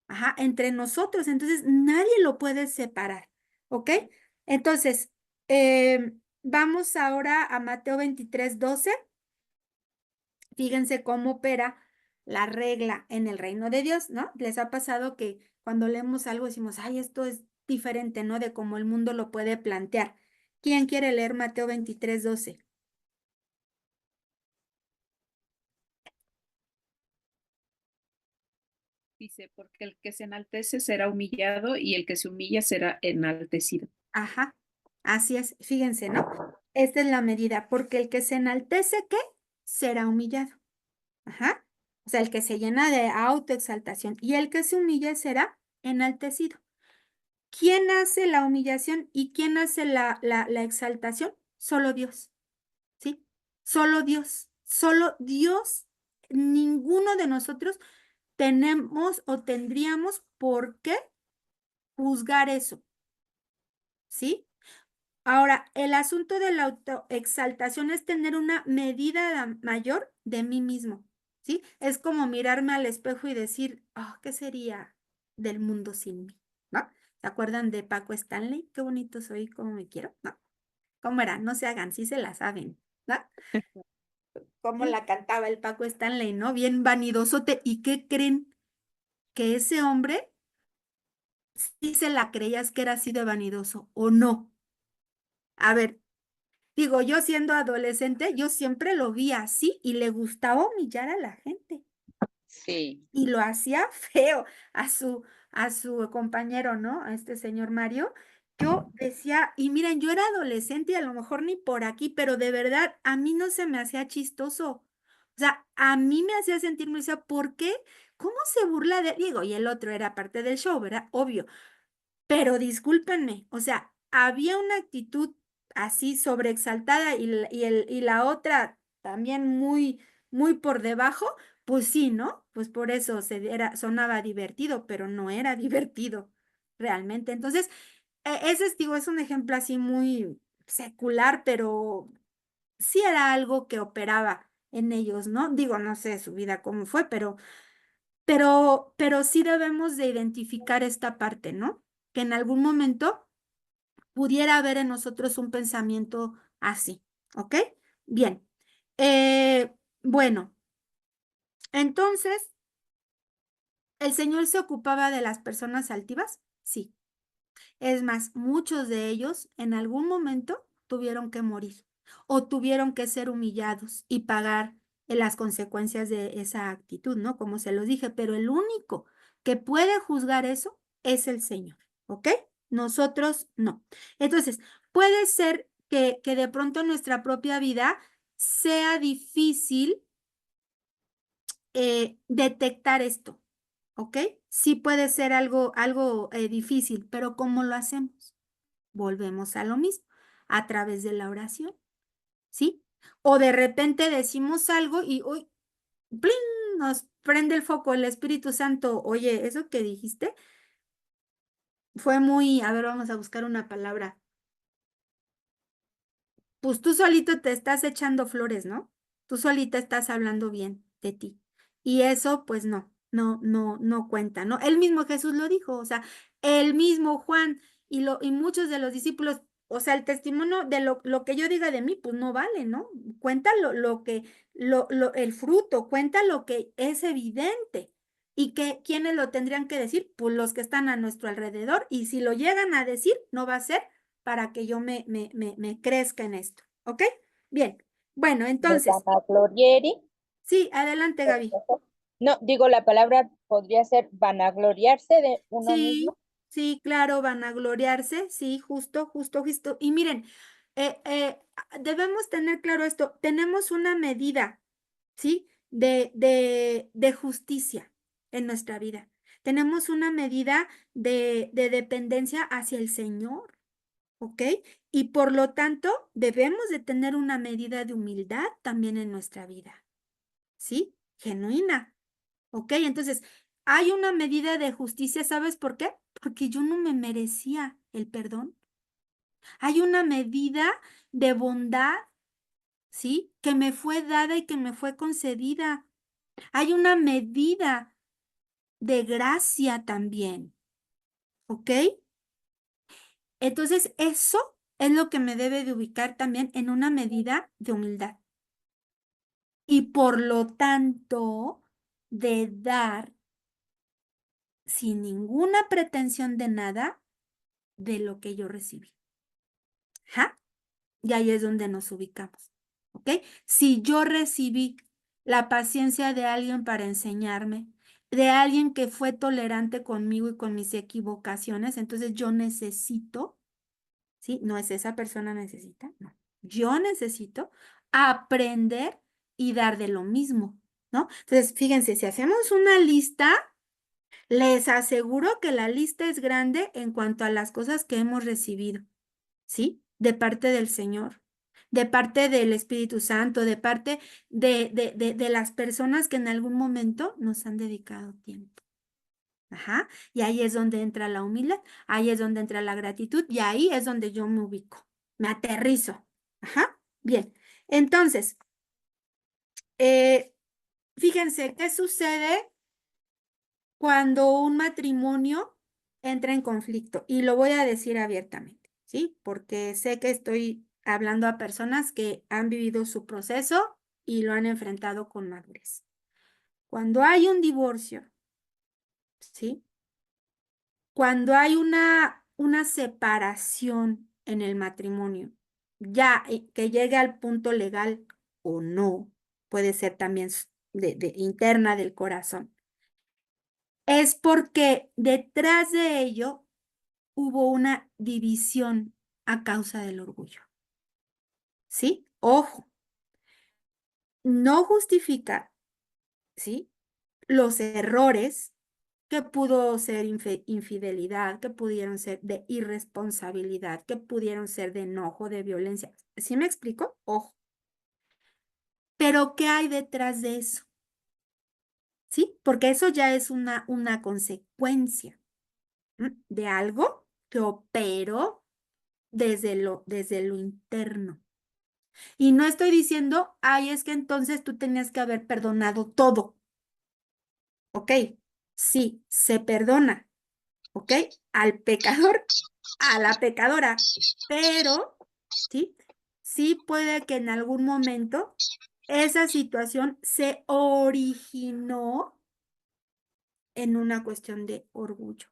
ajá, entre nosotros. Entonces, nadie lo puede separar, ¿ok? Entonces, vamos ahora a Mateo 23:12. Fíjense cómo opera la regla en el reino de Dios, ¿no? Les ha pasado que cuando leemos algo decimos, ay, esto es diferente, ¿no? De cómo el mundo lo puede plantear. ¿Quién quiere leer Mateo 23:12? Dice, porque el que se enaltece será humillado y el que se humilla será enaltecido. Ajá, así es, fíjense, ¿no? Esta es la medida, porque el que se enaltece, ¿qué? Será humillado. Ajá. O sea, el que se llena de autoexaltación y el que se humilla será enaltecido. ¿Quién hace la humillación y quién hace la exaltación? Solo Dios, ¿sí? Solo Dios, ninguno de nosotros tenemos o tendríamos por qué juzgar eso, ¿sí? Ahora, el asunto de la autoexaltación es tener una medida mayor de mí mismo, ¿sí? Es como mirarme al espejo y decir, oh, ¿qué sería del mundo sin mí? ¿No? ¿Se acuerdan de Paco Stanley? Qué bonito soy, cómo me quiero, ¿no? ¿Cómo era? No se hagan, sí se la saben, ¿no? Cómo la cantaba el Paco Stanley, ¿no? Bien vanidosote. ¿Y qué creen? Que ese hombre sí se la creías que era así de vanidoso, ¿o no? A ver, digo, yo siendo adolescente, yo siempre lo vi así y le gustaba humillar a la gente Sí. y lo hacía feo a su compañero, ¿no? A este señor Mario. Yo decía, y miren, yo era adolescente y a lo mejor ni por aquí, pero de verdad a mí no se me hacía chistoso. O sea, a mí me hacía sentirme, o sea, ¿por qué? ¿Cómo se burla de, digo, y el otro era parte del show, ¿verdad? Obvio. Pero discúlpenme, o sea, había una actitud así sobreexaltada y la otra también muy por debajo, pues sí, ¿no? Pues por eso sonaba divertido, pero no era divertido realmente. Entonces, ese digo, es un ejemplo así muy secular, pero sí era algo que operaba en ellos, ¿no? Digo, no sé su vida cómo fue, pero sí debemos de identificar esta parte, ¿no? Que en algún momento pudiera haber en nosotros un pensamiento así, ¿ok? Bien. Bueno, entonces, ¿el Señor se ocupaba de las personas altivas? Sí. Es más, muchos de ellos en algún momento tuvieron que morir o tuvieron que ser humillados y pagar las consecuencias de esa actitud, ¿no? Como se los dije, pero el único que puede juzgar eso es el Señor, ¿ok? Nosotros no. Entonces, puede ser que de pronto en nuestra propia vida sea difícil detectar esto, ¿ok? Sí puede ser algo difícil, pero ¿cómo lo hacemos? Volvemos a lo mismo, a través de la oración, ¿sí? O de repente decimos algo y uy, ¡plin! Nos prende el foco el Espíritu Santo. Oye, eso que dijiste fue muy, a ver, vamos a buscar una palabra. Pues tú solito te estás echando flores, ¿no? Tú solita estás hablando bien de ti. Y eso, pues no cuenta, ¿no? El mismo Jesús lo dijo, o sea, el mismo Juan y muchos de los discípulos o sea, el testimonio de lo que yo diga de mí, pues no vale, ¿no? Cuenta el fruto, cuenta lo que es evidente. ¿Y que quiénes lo tendrían que decir? Pues los que están a nuestro alrededor. Y si lo llegan a decir, no va a ser para que yo me crezca en esto. ¿Ok? Bien. Bueno, De entonces, vanaglorieri. sí, adelante, Gaby. No, digo, la palabra podría ser vanagloriarse de uno Sí, mismo. sí, claro, vanagloriarse, sí, justo. Y miren, debemos tener claro esto, tenemos una medida, ¿sí? De justicia en nuestra vida. Tenemos una medida de dependencia hacia el Señor, ¿ok? Y por lo tanto, debemos de tener una medida de humildad también en nuestra vida, ¿sí? Genuina. ¿Ok? Entonces, hay una medida de justicia, ¿sabes por qué? Porque yo no me merecía el perdón. Hay una medida de bondad, ¿sí? Que me fue dada y que me fue concedida. Hay una medida de gracia también, ¿ok? Entonces, eso es lo que me debe de ubicar también en una medida de humildad. Y por lo tanto, de dar sin ninguna pretensión de nada de lo que yo recibí. Ajá. Y ahí es donde nos ubicamos. ¿Ok? Si yo recibí la paciencia de alguien para enseñarme, de alguien que fue tolerante conmigo y con mis equivocaciones, entonces yo necesito, ¿sí? No es esa persona necesita, no. Yo necesito aprender y dar de lo mismo, ¿no? Entonces, fíjense, si hacemos una lista, les aseguro que la lista es grande en cuanto a las cosas que hemos recibido, ¿sí? De parte del Señor, de parte del Espíritu Santo, de parte de las personas que en algún momento nos han dedicado tiempo. Ajá. Y ahí es donde entra la humildad, ahí es donde entra la gratitud y ahí es donde yo me ubico, me aterrizo. Ajá. Bien. Entonces, fíjense, ¿qué sucede cuando un matrimonio entra en conflicto? Y lo voy a decir abiertamente, ¿sí? Porque sé que estoy hablando a personas que han vivido su proceso y lo han enfrentado con madurez. Cuando hay un divorcio, ¿sí? Cuando hay una separación en el matrimonio, ya que llegue al punto legal o no, puede ser también interna del corazón, es porque detrás de ello hubo una división a causa del orgullo. ¿Sí? Ojo, no justifica, ¿sí? Los errores que pudo ser infidelidad, que pudieron ser de irresponsabilidad, que pudieron ser de enojo, de violencia. ¿Sí me explico? Ojo. Pero ¿qué hay detrás de eso? ¿Sí? Porque eso ya es una consecuencia de algo que operó desde lo interno. Y no estoy diciendo, ay, es que entonces tú tenías que haber perdonado todo. ¿Ok? Sí, se perdona. ¿Ok? Al pecador, a la pecadora. Pero, ¿sí? Sí puede que en algún momento esa situación se originó en una cuestión de orgullo.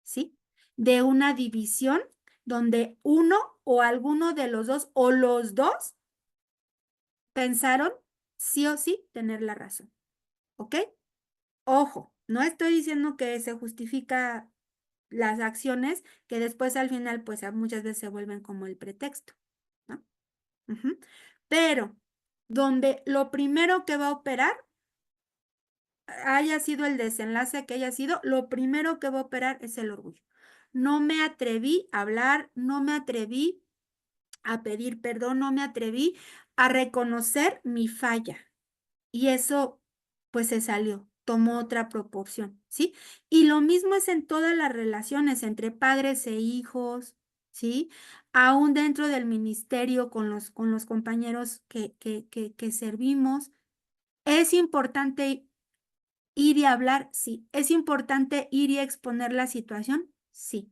¿Sí? De una división donde uno o alguno de los dos o los dos pensaron sí o sí tener la razón. ¿Ok? Ojo, no estoy diciendo que se justifica las acciones que después al final pues muchas veces se vuelven como el pretexto, ¿no? Ujú. Pero donde lo primero que va a operar haya sido el desenlace que haya sido, lo primero que va a operar es el orgullo. No me atreví a hablar, no me atreví a pedir perdón, no me atreví a reconocer mi falla. Y eso pues se salió, tomó otra proporción, ¿sí? Y lo mismo es en todas las relaciones entre padres e hijos, ¿sí? Aún dentro del ministerio con los compañeros que servimos. Es importante ir y hablar, sí. Es importante ir y exponer la situación, sí.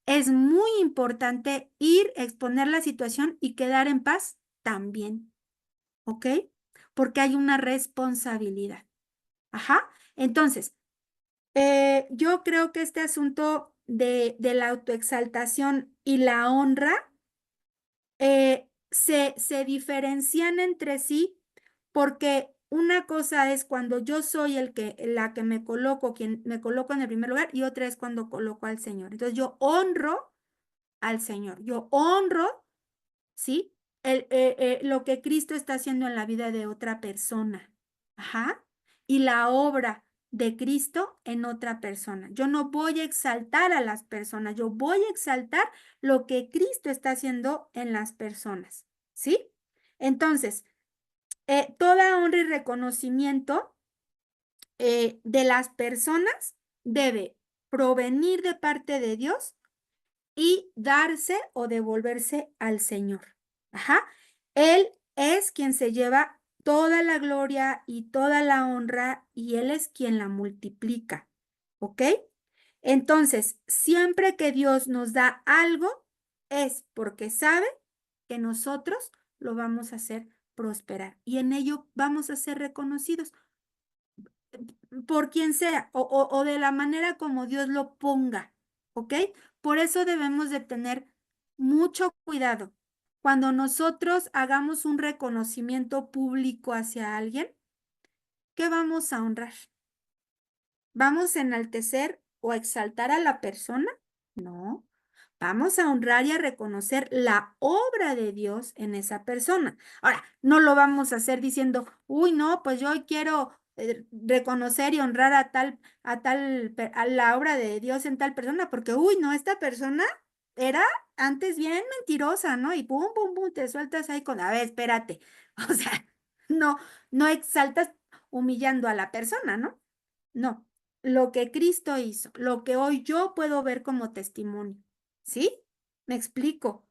es muy importante ir, exponer la situación y quedar en paz también, ¿ok? Porque hay una responsabilidad. Ajá. Entonces, yo creo que este asunto de la autoexaltación y la honra se diferencian entre sí porque una cosa es cuando yo soy la que me coloco, quien me coloco en el primer lugar, y otra es cuando coloco al Señor. Entonces yo honro al Señor, yo honro, ¿sí? Lo que Cristo está haciendo en la vida de otra persona. Ajá. Y la obra de Cristo en otra persona. Yo no voy a exaltar a las personas, yo voy a exaltar lo que Cristo está haciendo en las personas. ¿Sí? Entonces, toda honra y reconocimiento de las personas debe provenir de parte de Dios y darse o devolverse al Señor. Ajá. Él es quien se lleva toda la gloria y toda la honra y Él es quien la multiplica. ¿Ok? Entonces, siempre que Dios nos da algo, es porque sabe que nosotros lo vamos a hacer prosperar y en ello vamos a ser reconocidos por quien sea o de la manera como Dios lo ponga, ¿ok? Por eso debemos de tener mucho cuidado. Cuando nosotros hagamos un reconocimiento público hacia alguien, ¿qué vamos a honrar? ¿Vamos a enaltecer o a exaltar a la persona? No. Vamos a honrar y a reconocer la obra de Dios en esa persona. Ahora, no lo vamos a hacer diciendo, uy, no, pues yo hoy quiero reconocer y honrar a la obra de Dios en tal persona, porque, uy, no, esta persona era antes bien mentirosa, ¿no? Y pum, pum, pum, te sueltas ahí con, a ver, espérate. O sea, no, no exaltas humillando a la persona, ¿no? No, lo que Cristo hizo, lo que hoy yo puedo ver como testimonio. ¿Sí? ¿Me explico?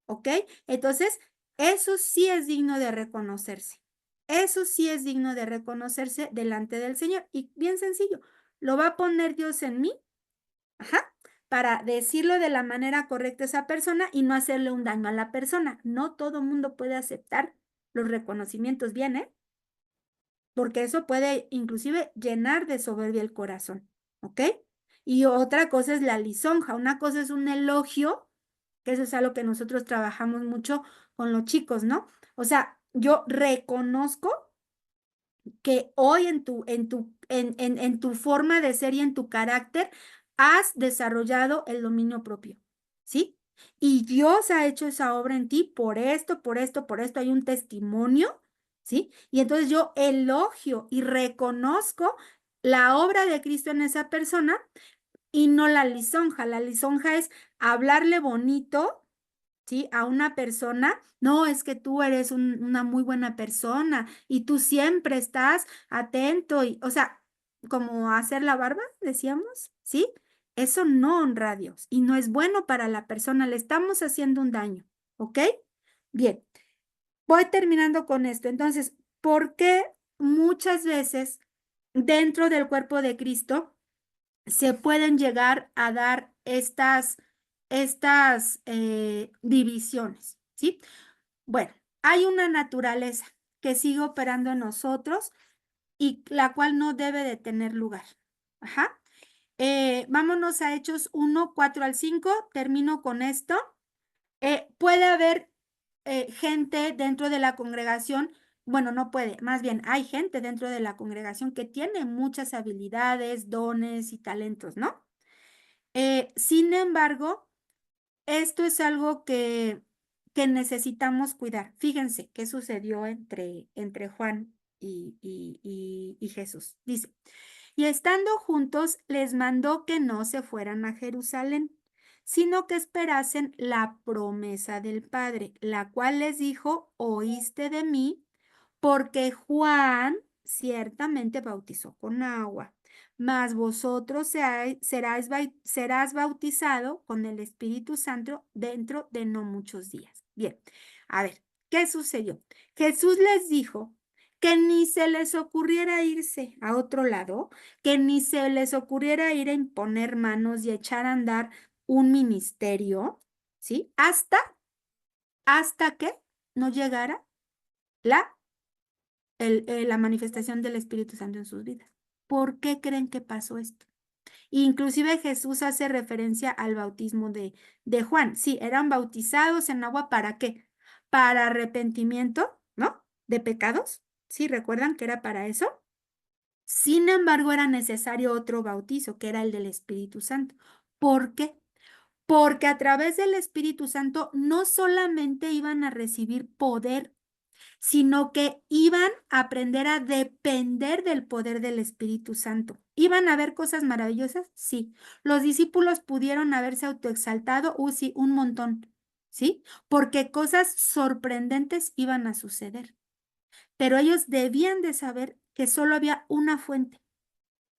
¿Ok? Entonces, eso sí es digno de reconocerse. Eso sí es digno de reconocerse delante del Señor. Y bien sencillo, lo va a poner Dios en mí, ajá, para decirlo de la manera correcta a esa persona y no hacerle un daño a la persona. No todo mundo puede aceptar los reconocimientos bien, ¿eh? Porque eso puede inclusive llenar de soberbia el corazón, ¿ok? Y otra cosa es la lisonja, una cosa es un elogio, que eso es algo que nosotros trabajamos mucho con los chicos, ¿no? O sea, yo reconozco que hoy en tu forma de ser y en tu carácter has desarrollado el dominio propio, ¿sí? Y Dios ha hecho esa obra en ti por esto, por esto, por esto. Hay un testimonio, ¿sí? Y entonces yo elogio y reconozco la obra de Cristo en esa persona y no la lisonja. La lisonja es hablarle bonito, ¿sí? A una persona, no, es que tú eres una muy buena persona y tú siempre estás atento y, o sea, como hacer la barba, decíamos, ¿sí? Eso no honra a Dios y no es bueno para la persona, le estamos haciendo un daño, ¿ok? Bien, voy terminando con esto. Entonces, ¿por qué muchas veces dentro del cuerpo de Cristo se pueden llegar a dar estas divisiones, ¿sí? Bueno, hay una naturaleza que sigue operando en nosotros y la cual no debe de tener lugar. Ajá. Vámonos a Hechos 1, 4 al 5. Termino con esto. Puede haber gente dentro de la congregación, bueno, no puede, más bien hay gente dentro de la congregación que tiene muchas habilidades, dones y talentos, ¿no? Sin embargo, esto es algo que necesitamos cuidar. Fíjense qué sucedió entre Juan y Jesús. Dice, y estando juntos, les mandó que no se fueran a Jerusalén, sino que esperasen la promesa del Padre, la cual les dijo, oíste de mí, porque Juan ciertamente bautizó con agua, mas vosotros serás bautizado con el Espíritu Santo dentro de no muchos días. Bien, a ver, ¿qué sucedió? Jesús les dijo que ni se les ocurriera irse a otro lado, que ni se les ocurriera ir a imponer manos y echar a andar un ministerio, ¿sí? Hasta que no llegara la manifestación del Espíritu Santo en sus vidas. ¿Por qué creen que pasó esto? Inclusive Jesús hace referencia al bautismo de Juan. Sí, eran bautizados en agua, ¿para qué? Para arrepentimiento, ¿no? De pecados. Sí, ¿recuerdan que era para eso? Sin embargo, era necesario otro bautizo, que era el del Espíritu Santo. ¿Por qué? Porque a través del Espíritu Santo no solamente iban a recibir poder, sino que iban a aprender a depender del poder del Espíritu Santo. ¿Iban a ver cosas maravillosas? Sí. ¿Los discípulos pudieron haberse autoexaltado? Sí, un montón. ¿Sí? Porque cosas sorprendentes iban a suceder. Pero ellos debían de saber que solo había una fuente,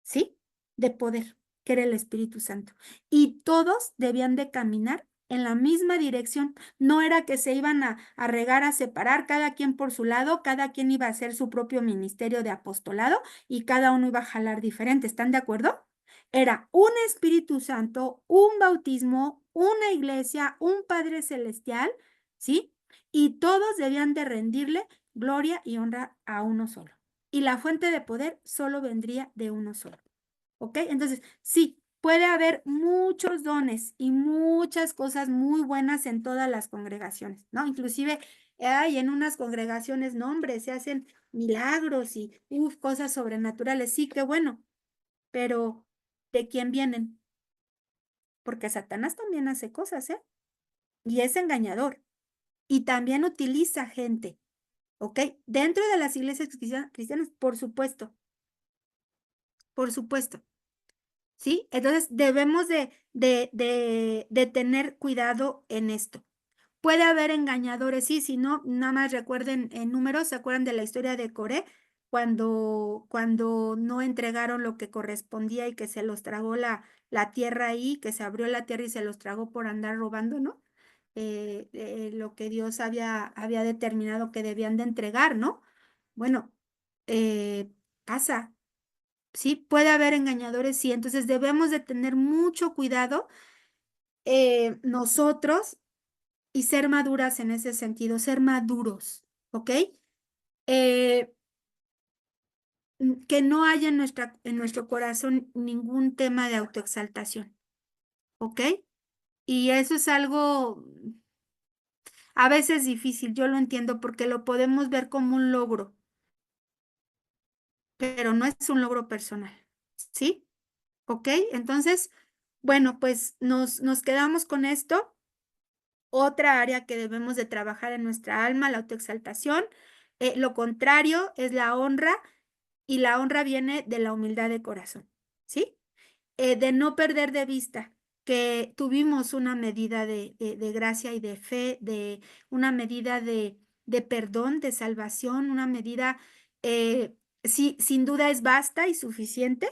¿sí? De poder, que era el Espíritu Santo. Y todos debían de caminar en la misma dirección. No era que se iban a regar, a separar, cada quien por su lado, cada quien iba a hacer su propio ministerio de apostolado y cada uno iba a jalar diferente. ¿Están de acuerdo? Era un Espíritu Santo, un bautismo, una iglesia, un Padre Celestial, ¿sí? Y todos debían de rendirle gloria y honra a uno solo. Y la fuente de poder solo vendría de uno solo. ¿Ok? Entonces, sí, puede haber muchos dones y muchas cosas muy buenas en todas las congregaciones, ¿no? Inclusive hay en unas congregaciones, no, hombre, se hacen milagros y cosas sobrenaturales. Sí, qué bueno, pero ¿de quién vienen? Porque Satanás también hace cosas, ¿eh? Y es engañador. Y también utiliza gente, ¿ok? Dentro de las iglesias cristianas, por supuesto. Por supuesto. ¿Sí? Entonces debemos de tener cuidado en esto. Puede haber engañadores, sí, si no, nada más recuerden en números, ¿se acuerdan de la historia de Coré? Cuando no entregaron lo que correspondía y que se los tragó la tierra ahí, que se abrió la tierra y se los tragó por andar robando, ¿no? Lo que Dios había determinado que debían de entregar, ¿no? Bueno, pasa. Sí, puede haber engañadores, sí, entonces debemos de tener mucho cuidado nosotros y ser maduras en ese sentido, ser maduros, ¿ok? Eh, que no haya en nuestro corazón ningún tema de autoexaltación, ¿ok? Y eso es algo a veces difícil, yo lo entiendo porque lo podemos ver como un logro, pero no es un logro personal, ¿sí? ¿Ok? Entonces, bueno, pues nos quedamos con esto. Otra área que debemos de trabajar en nuestra alma, la autoexaltación. Lo contrario es la honra, y la honra viene de la humildad de corazón, ¿sí? De no perder de vista que tuvimos una medida de gracia y de fe, de una medida de perdón, de salvación, una medida, sí, sin duda es basta y suficiente,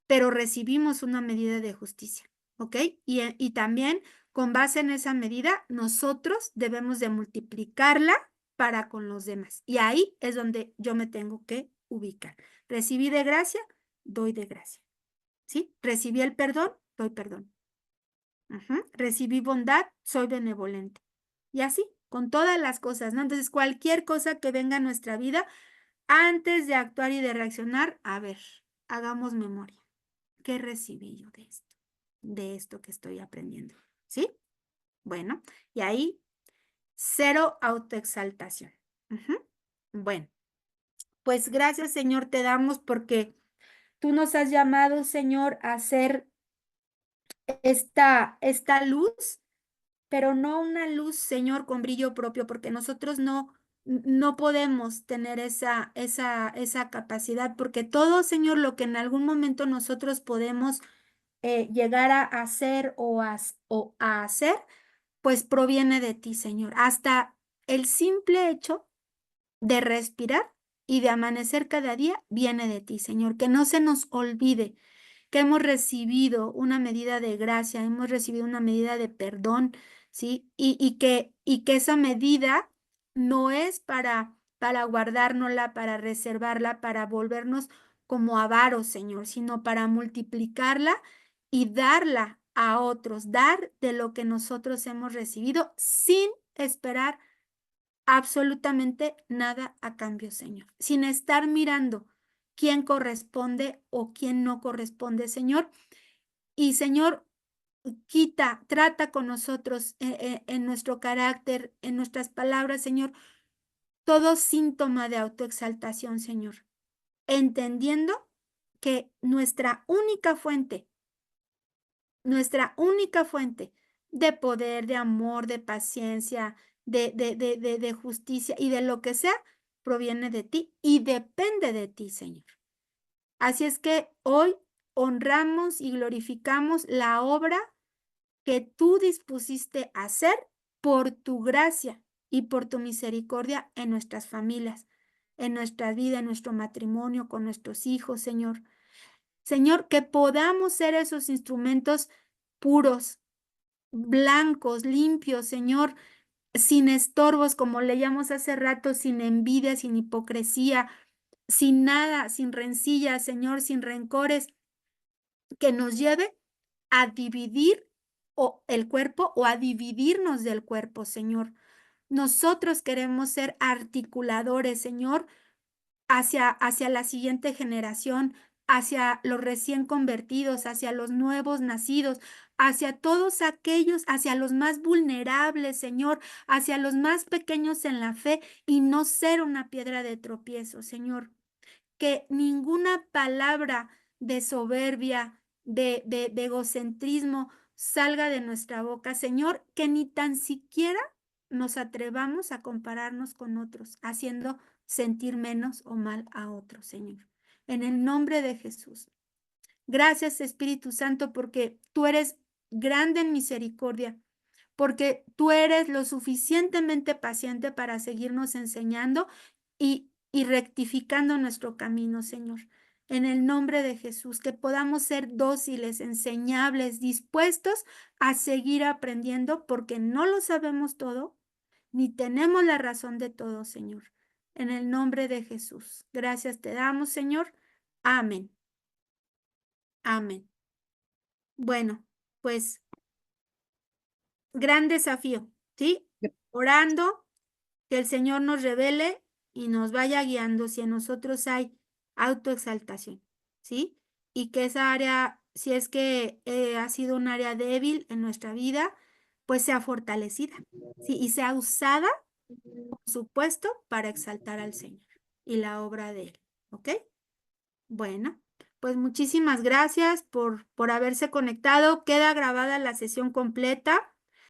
pero recibimos una medida de justicia, ¿ok? Y también con base en esa medida, nosotros debemos de multiplicarla para con los demás. Y ahí es donde yo me tengo que ubicar. Recibí de gracia, doy de gracia, ¿sí? Recibí el perdón, doy perdón. Recibí bondad, soy benevolente. Y así, con todas las cosas, ¿no? Entonces, cualquier cosa que venga a nuestra vida, antes de actuar y de reaccionar, a ver, hagamos memoria. ¿Qué recibí yo de esto? De esto que estoy aprendiendo, ¿sí? Bueno, y ahí, cero autoexaltación. Bueno, pues gracias, Señor, te damos porque tú nos has llamado, Señor, a hacer esta luz, pero no una luz, Señor, con brillo propio, porque nosotros no podemos tener esa capacidad, porque todo, Señor, lo que en algún momento nosotros podemos llegar a hacer o a hacer, pues proviene de ti, Señor. Hasta el simple hecho de respirar y de amanecer cada día viene de ti, Señor. Que no se nos olvide que hemos recibido una medida de gracia, hemos recibido una medida de perdón, ¿sí? Y que esa medida no es para guardárnosla, para reservarla, para volvernos como avaros, Señor, sino para multiplicarla y darla a otros, dar de lo que nosotros hemos recibido sin esperar absolutamente nada a cambio, Señor, sin estar mirando quién corresponde o quién no corresponde, Señor. Y Señor, trata con nosotros en nuestro carácter, en nuestras palabras, Señor, todo síntoma de autoexaltación, Señor, entendiendo que nuestra única fuente de poder, de amor, de paciencia, de justicia y de lo que sea, proviene de ti y depende de ti, Señor. Así es que hoy honramos y glorificamos la obra que tú dispusiste a hacer por tu gracia y por tu misericordia en nuestras familias, en nuestra vida, en nuestro matrimonio, con nuestros hijos, Señor. Señor, que podamos ser esos instrumentos puros, blancos, limpios, Señor, sin estorbos, como leíamos hace rato, sin envidia, sin hipocresía, sin nada, sin rencillas, Señor, sin rencores, que nos lleve a dividir el cuerpo o a dividirnos del cuerpo, Señor. Nosotros queremos ser articuladores, Señor, hacia la siguiente generación, hacia los recién convertidos, hacia los nuevos nacidos, hacia todos aquellos, hacia los más vulnerables, Señor, hacia los más pequeños en la fe y no ser una piedra de tropiezo, Señor. Que ninguna palabra de soberbia, de egocentrismo salga de nuestra boca, Señor, que ni tan siquiera nos atrevamos a compararnos con otros, haciendo sentir menos o mal a otros, Señor. En el nombre de Jesús. Gracias, Espíritu Santo, porque tú eres grande en misericordia, porque tú eres lo suficientemente paciente para seguirnos enseñando y rectificando nuestro camino, Señor. En el nombre de Jesús, que podamos ser dóciles, enseñables, dispuestos a seguir aprendiendo, porque no lo sabemos todo, ni tenemos la razón de todo, Señor. En el nombre de Jesús. Gracias te damos, Señor. Amén. Amén. Bueno, pues gran desafío, ¿sí? Orando, que el Señor nos revele y nos vaya guiando si en nosotros hay autoexaltación, ¿sí? Y que esa área, si es que ha sido un área débil en nuestra vida, pues sea fortalecida, ¿sí? Y sea usada, por supuesto, para exaltar al Señor y la obra de Él, ¿ok? Bueno, pues muchísimas gracias por haberse conectado. Queda grabada la sesión completa.